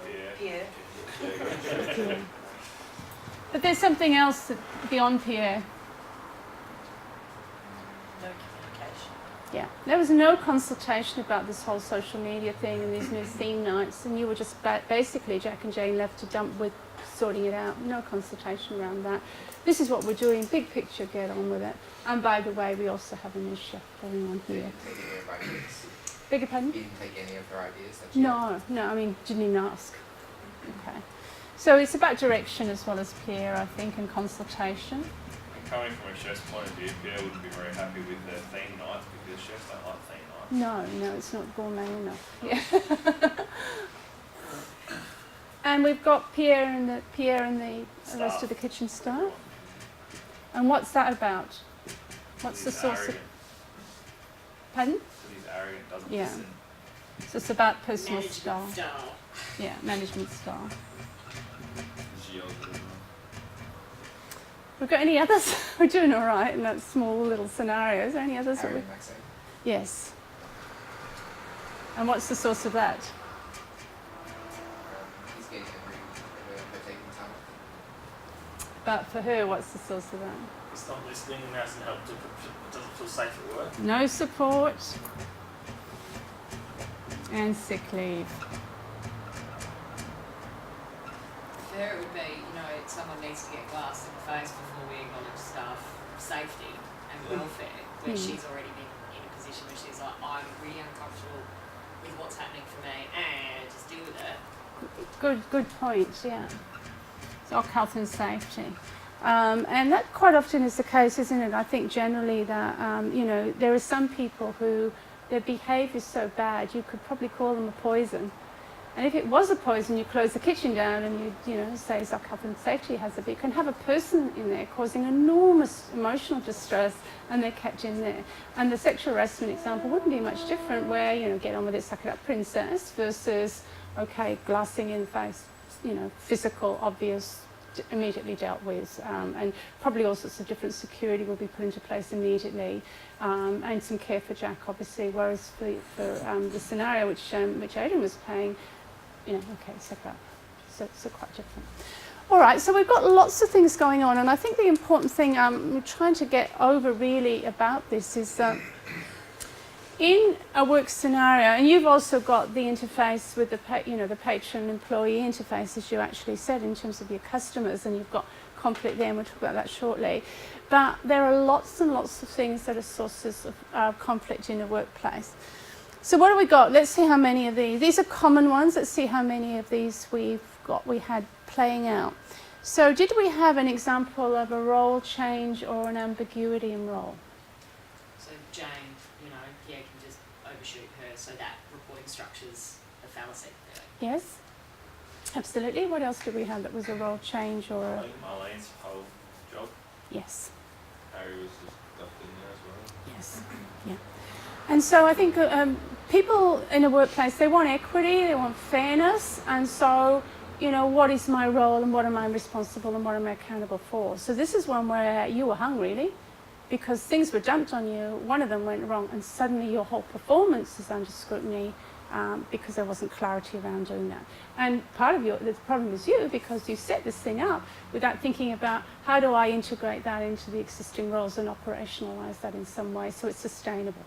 Pierre. Pierre. But there's something else beyond Pierre. No communication. Yeah, there was no consultation about this whole social media thing and these new theme nights, and you were just basically Jack and Jane left to dump with sorting it out. No consultation around that. This is what we're doing. Big picture, get on with it. And by the way, we also have a new chef going on We here. didn't take any of her ideas. Beg your pardon? You didn't take any of her ideas that she had. No, I mean, didn't even ask. Okay. So it's about direction as well as peer, I think, and consultation. And coming from a chef's point of view, Pierre wouldn't be very happy with their theme nights because chefs don't like theme nights. No, it's not gourmet enough. Yeah. And we've got Pierre and the rest of the kitchen staff. And what's that about? What's the source of? Pardon? So he's arrogant, doesn't Yeah. listen. So it's about personal Management style. style. Yeah, management style. We've got any others? We're doing all right in that small little scenario. Is there any others? Harry and Maxine. Yes. And what's the source of that? He's getting every her taking time. But for her, what's the source of that? It's not listening and hasn't helped her, doesn't feel safe at work. No support and sick leave. For her, it would be, someone needs to get glass in the face before we acknowledge staff safety and welfare, where she's already been in a position where she's like, I'm really uncomfortable with what's happening for me, and just deal with it. Good point, yeah. So health and safety. And that quite often is the case, isn't it? I think generally that, there are some people who their behaviour is so bad, you could probably call them a poison. And if it was a poison, you close the kitchen down and you say it's like health and safety hazard. But you can have a person in there causing enormous emotional distress and they're kept in there. And the sexual harassment example wouldn't be much different where, get on with it, suck it up, princess, versus, okay, glassing in the face, physical, obvious, immediately dealt with, and probably all sorts of different security will be put into place immediately, and some care for Jack, obviously. Whereas for the scenario which Adrian was playing, okay, suck it up. So quite different. All right, so we've got lots of things going on, and I think the important thing we're trying to get over really about this is in a work scenario, and you've also got the interface with the patron-employee interface, as you actually said, in terms of your customers, and you've got conflict there, and we'll talk about that shortly. But there are lots and lots of things that are sources of conflict in the workplace. So what do we got? Let's see how many of these are common ones. Let's see how many of these we had playing out. So did we have an example of a role change or an ambiguity in role? So Jane, Pierre can just overshoot her, so that reporting structure's a fallacy. Yes, absolutely. What else did we have that was a role change or a... Marlene's whole job. Yes. Harry was just left in there as well. Yes, yeah. And so I think people in a workplace, they want equity, they want fairness, and so, what is my role and what am I responsible and what am I accountable for? So this is one where you were hung, really, because things were dumped on you, one of them went wrong, and suddenly your whole performance is under scrutiny because there wasn't clarity around doing that. And part of the problem is you, because you set this thing up without thinking about how do I integrate that into the existing roles and operationalise that in some way so it's sustainable.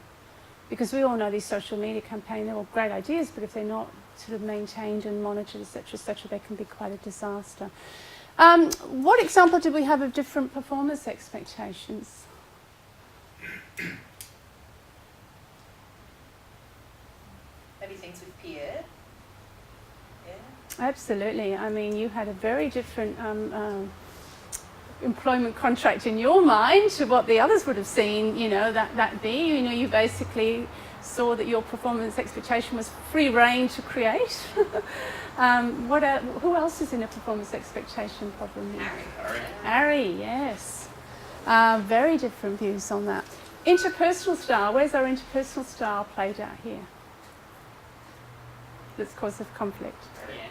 Because we all know these social media campaigns, they're all great ideas, but if they're not sort of maintained and monitored, etc., they can be quite a disaster. What example did we have of different performance expectations? Maybe things with Pierre. Yeah. Absolutely. I mean, you had a very different employment contract in your mind to what the others would have seen, that be. You basically saw that your performance expectation was free rein to create. Who else is in a performance expectation problem here? Harry, yes. Very different views on that. Interpersonal style. Where's our interpersonal style played out here? That's cause of conflict. Yeah.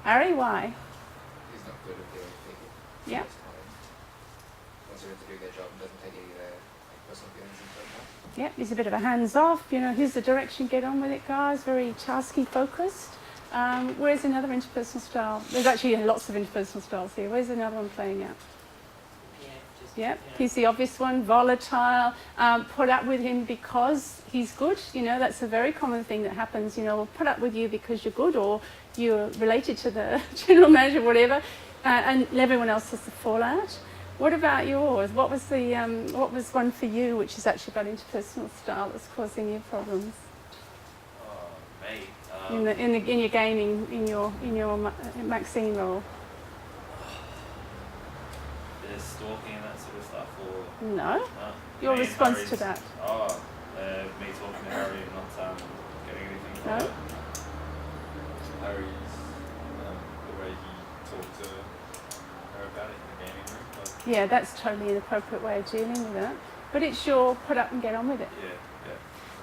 Harry, why? He's not good at dealing with people. Yeah. Wants everyone to do their job and doesn't take any of their personal feelings into account. Yeah, he's a bit of a hands-off, here's the direction, get on with it, guys, very tasky focused. Where's another interpersonal style? There's actually lots of interpersonal styles here. Where's another one playing out? Yeah, he's the obvious one, volatile, put up with him because he's good. That's a very common thing that happens. We'll put up with you because you're good or you're related to the general manager, whatever, and everyone else has the fallout. What about yours? What was one for you which is actually about interpersonal style that's causing you problems? Me. In your gaming, in your Maxine role. stalking and that sort of stuff, or No. Your me and response to Harry's- that? Oh, me talking to Harry and not getting anything from No? it. Harry's the way he talked to her about it in the gaming room. Like, Yeah, that's totally an appropriate way of dealing with it. But it's your put up and get on with it. yeah.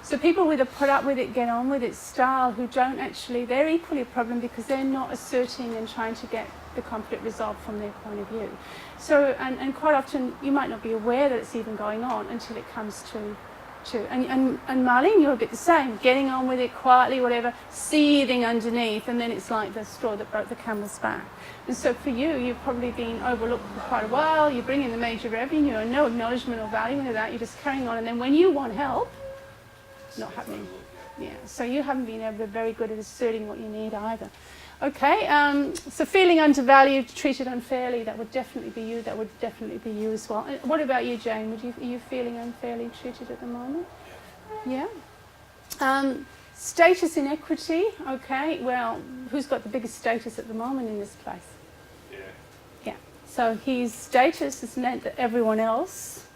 So people with a put up with it, get on with it style who don't actually, they're equally a problem because they're not asserting and trying to get the conflict resolved from their point of view. So, and quite often you might not be aware that it's even going on until it comes to and Marlene, you're a bit the same, getting on with it quietly, whatever, seething underneath, and then it's like the straw that broke the camel's back. And so for you, you've probably been overlooked for quite a while, you bring in the major revenue and no acknowledgement or value into that, you're just carrying on, and then when you want help, not happening. Yeah, so you haven't been able to very good at asserting what you need either. Okay, so feeling undervalued, treated unfairly, that would definitely be you, that would definitely be you as well. What about you, Jane? Are you feeling unfairly treated at the moment? Yeah. Status inequity, okay, well, who's got the biggest status at the moment in this place? Yeah. Yeah, so his status has meant that everyone else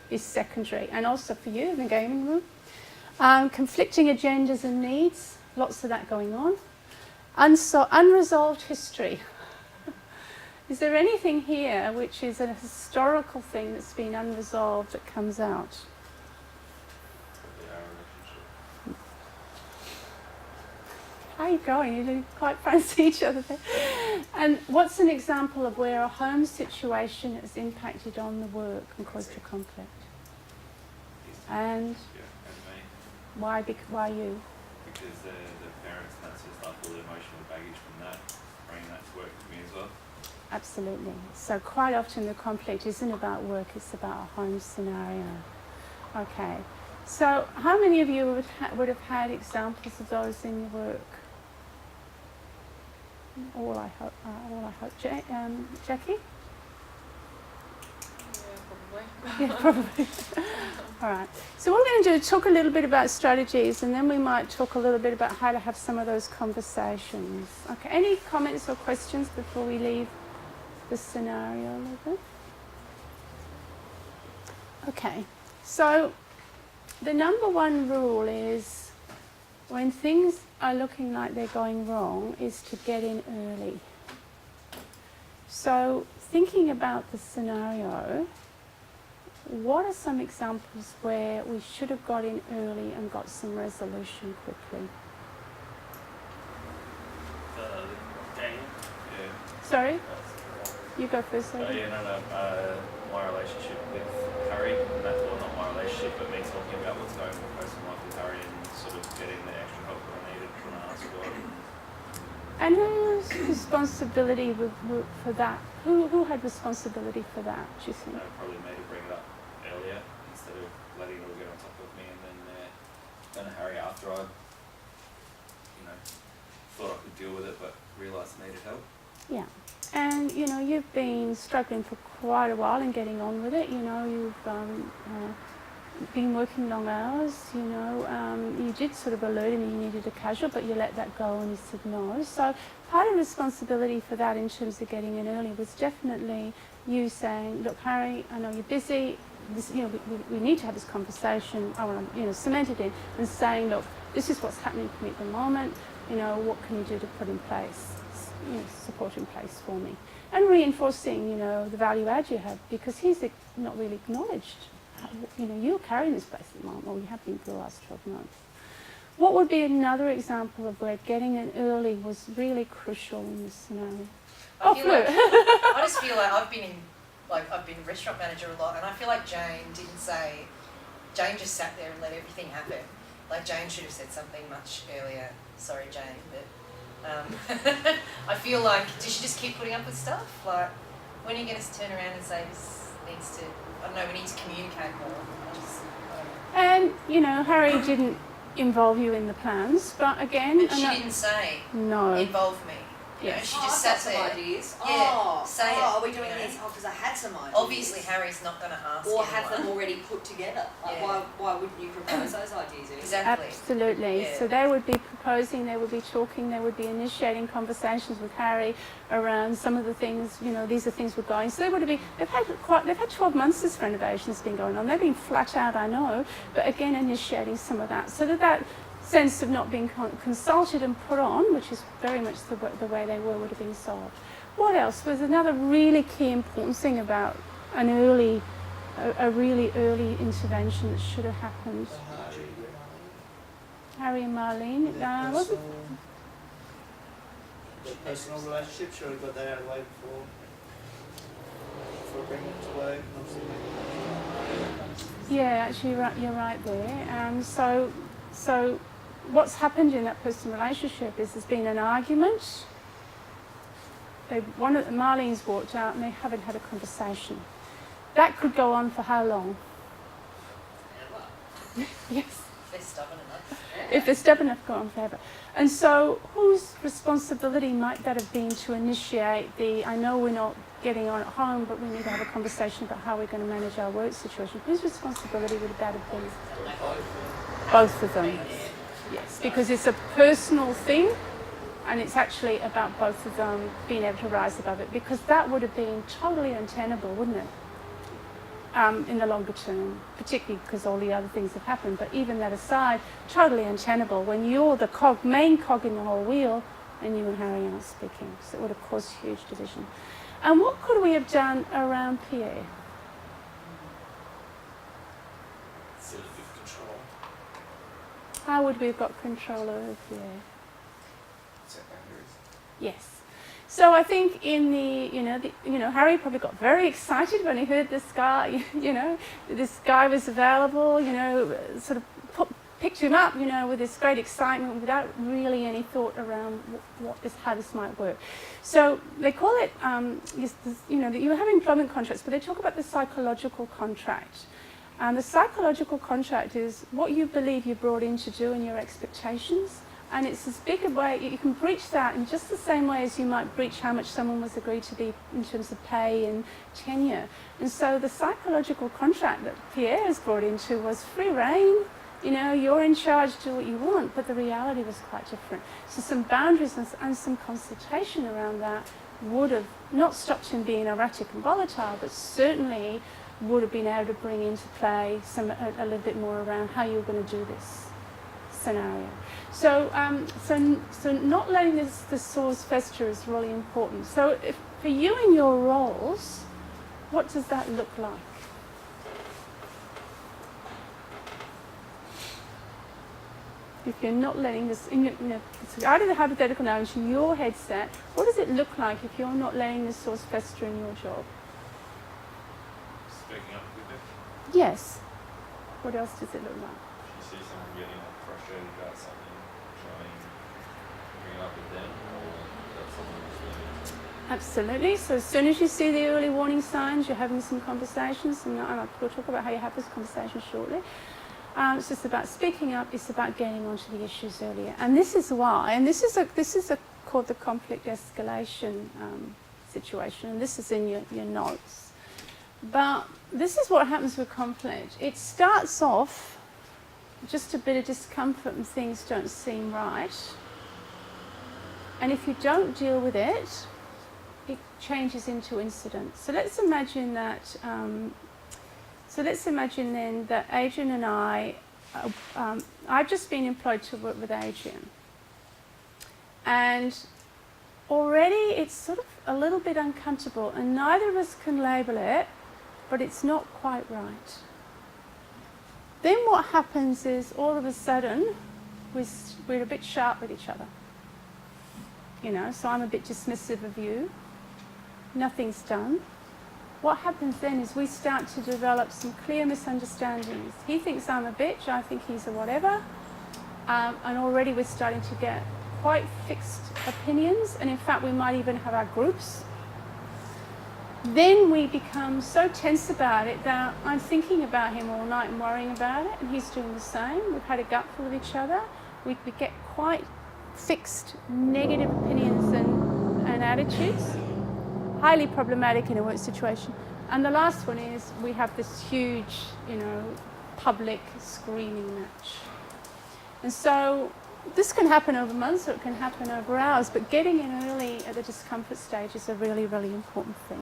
is secondary, and also for you in the gaming room. Conflicting agendas and needs, lots of that going on. Unresolved history. Is there anything here which is a historical thing that's been unresolved that comes out? probably our relationship. How are you going? You didn't quite fancy each other there. And what's an example of where a home situation has impacted on the work and caused a conflict? And Yeah, and me. why you? Because the parents and that sort of stuff, all the emotional baggage from that, bringing that to work with me as well. Absolutely. So quite often the conflict isn't about work, it's about a home scenario. Okay. So how many of you would have had examples of those in your work? All I hope. Jackie? Yeah, probably. All right. So what we're going to do is talk a little bit about strategies, and then we might talk a little bit about how to have some of those conversations. Okay. Any comments or questions before we leave the scenario a little bit? Okay. So the number one rule is when things are looking like they're going wrong is to get in early. So thinking about the scenario, what are some examples where we should have got in early and got some resolution quickly? Game. Yeah. Sorry? You go first, Oh, Sophie. yeah, my relationship with Harry, and that, well, not my relationship, but me talking about what's going on in my personal life with Harry and sort of getting the extra help that I needed when I asked for it. And whose responsibility for that? Who had responsibility for that, do you think? Probably me to bring it up earlier instead of letting it all get on top of me and then going to Harry after I, thought I could deal with it, but realised I needed help. Yeah. And, you've been struggling for quite a while and getting on with it. You've been working long hours, you did sort of alert him you needed a casual, but you let that go and he said no. So part of the responsibility for that in terms of getting in early was definitely you saying, look, Harry, I know you're busy, this, we need to have this conversation, I want to, cement it in, and saying, look, this is what's happening for me at the moment, what can you do to put in place, support in place for me. And reinforcing, the value add you have, because he's not really acknowledged. You're carrying this place at the moment, or you have been for the last 12 months. What would be another example of where getting in early was really crucial in this scenario? I just feel like I've been a restaurant manager a lot, and I feel like Jane just sat there and let everything happen. Like Jane should have said something much earlier. Sorry, Jane, but I feel like does she just keep putting up with stuff? Like, when are you going to turn around and say this needs to? I don't know. We need to communicate more. And Harry didn't involve you in the plans, but again, But she didn't say no. involve me. You know, Yes. she Oh, just I've sat got some there. ideas. Yeah, say it, Are we doing you know. this? Oh, because I had some ideas. Obviously, Harry's not going to ask Or anyone. have them already put together. Like, Yeah. why wouldn't you propose those ideas? Ian? Exactly. Absolutely. Yeah. So they would be proposing, they would be talking, they would be initiating conversations with Harry around some of the things, you know, these are things we're going. So they would have been, they've had 12 months this renovation's been going on. They've been flat out, I know, but again, initiating some of that. So that sense of not being consulted and put on, which is very much the way they were, would have been solved. What else was another really key important thing about a really early intervention that should have happened? Harry and Marlene. Wasn't The personal relationship, sure we got that out of the way before bringing it to work. Yeah, actually, you're right there. So what's happened in that personal relationship is there's been an argument. Marlene's walked out and they haven't had a conversation. That could go on for how long? Yes. They're stubborn enough. If they're stubborn enough, go on forever. And so whose responsibility might that have been to initiate I know we're not getting on at home, but we need to have a conversation about how we're going to manage our work situation. Whose responsibility would that have been? Both of them. Yes, because it's a personal thing and it's actually about both of them being able to rise above it, because that would have been totally untenable, wouldn't it? In the longer term, particularly because all the other things have happened. But even that aside, totally untenable when you're the main cog in the whole wheel and you and Harry aren't speaking. So it would have caused huge division. And what could we have done around Pierre? Sort of control. How would we have got control over Pierre? Set boundaries. Yes. So I think in Harry probably got very excited when he heard this guy, this guy was available, sort of picked him up, with this great excitement without really any thought around how this might work. So they call it, you have employment contracts, but they talk about the psychological contract. And the psychological contract is what you believe you're brought in to do and your expectations. And it's as big a way, you can breach that in just the same way as you might breach how much someone was agreed to be in terms of pay and tenure. And so the psychological contract that Pierre has brought into was free rein. You're in charge, do what you want, but the reality was quite different. So some boundaries and some consultation around that would have not stopped him being erratic and volatile, but certainly would have been able to bring into play a little bit more around how you're going to do this scenario. So not letting the sores fester is really important. So for you in your roles, what does that look like? If you're not letting this, out of the hypothetical now into your headset, what does it look like if you're not letting the sores fester in your job? Speaking up with it. Yes. What else does it look like? If you see someone getting frustrated about something, try and bring it up with them, or that's something that's really... Absolutely. So as soon as you see the early warning signs, you're having some conversations, and we'll talk about how you have this conversation shortly. It's just about speaking up. It's about getting onto the issues earlier, and this is why. And this is called the conflict escalation situation, and this is in your notes. But this is what happens with conflict. It starts off just a bit of discomfort and things don't seem right, and if you don't deal with it, it changes into incidents. So let's imagine that. Let's imagine then that Adrian and I've just been employed to work with Adrian. And already it's sort of a little bit uncomfortable, and neither of us can label it, but it's not quite right. Then what happens is all of a sudden we're a bit sharp with each other. So I'm a bit dismissive of you. Nothing's done. What happens then is we start to develop some clear misunderstandings. He thinks I'm a bitch, I think he's a whatever, and already we're starting to get quite fixed opinions, and in fact we might even have our groups. Then we become so tense about it that I'm thinking about him all night and worrying about it, and he's doing the same. We've had a gutful of each other. We get quite fixed negative opinions and and attitudes, highly problematic in a work situation. And the last one is we have this huge, public screaming match. And so this can happen over months or it can happen over hours, but getting in early at the discomfort stage is a really, really important thing.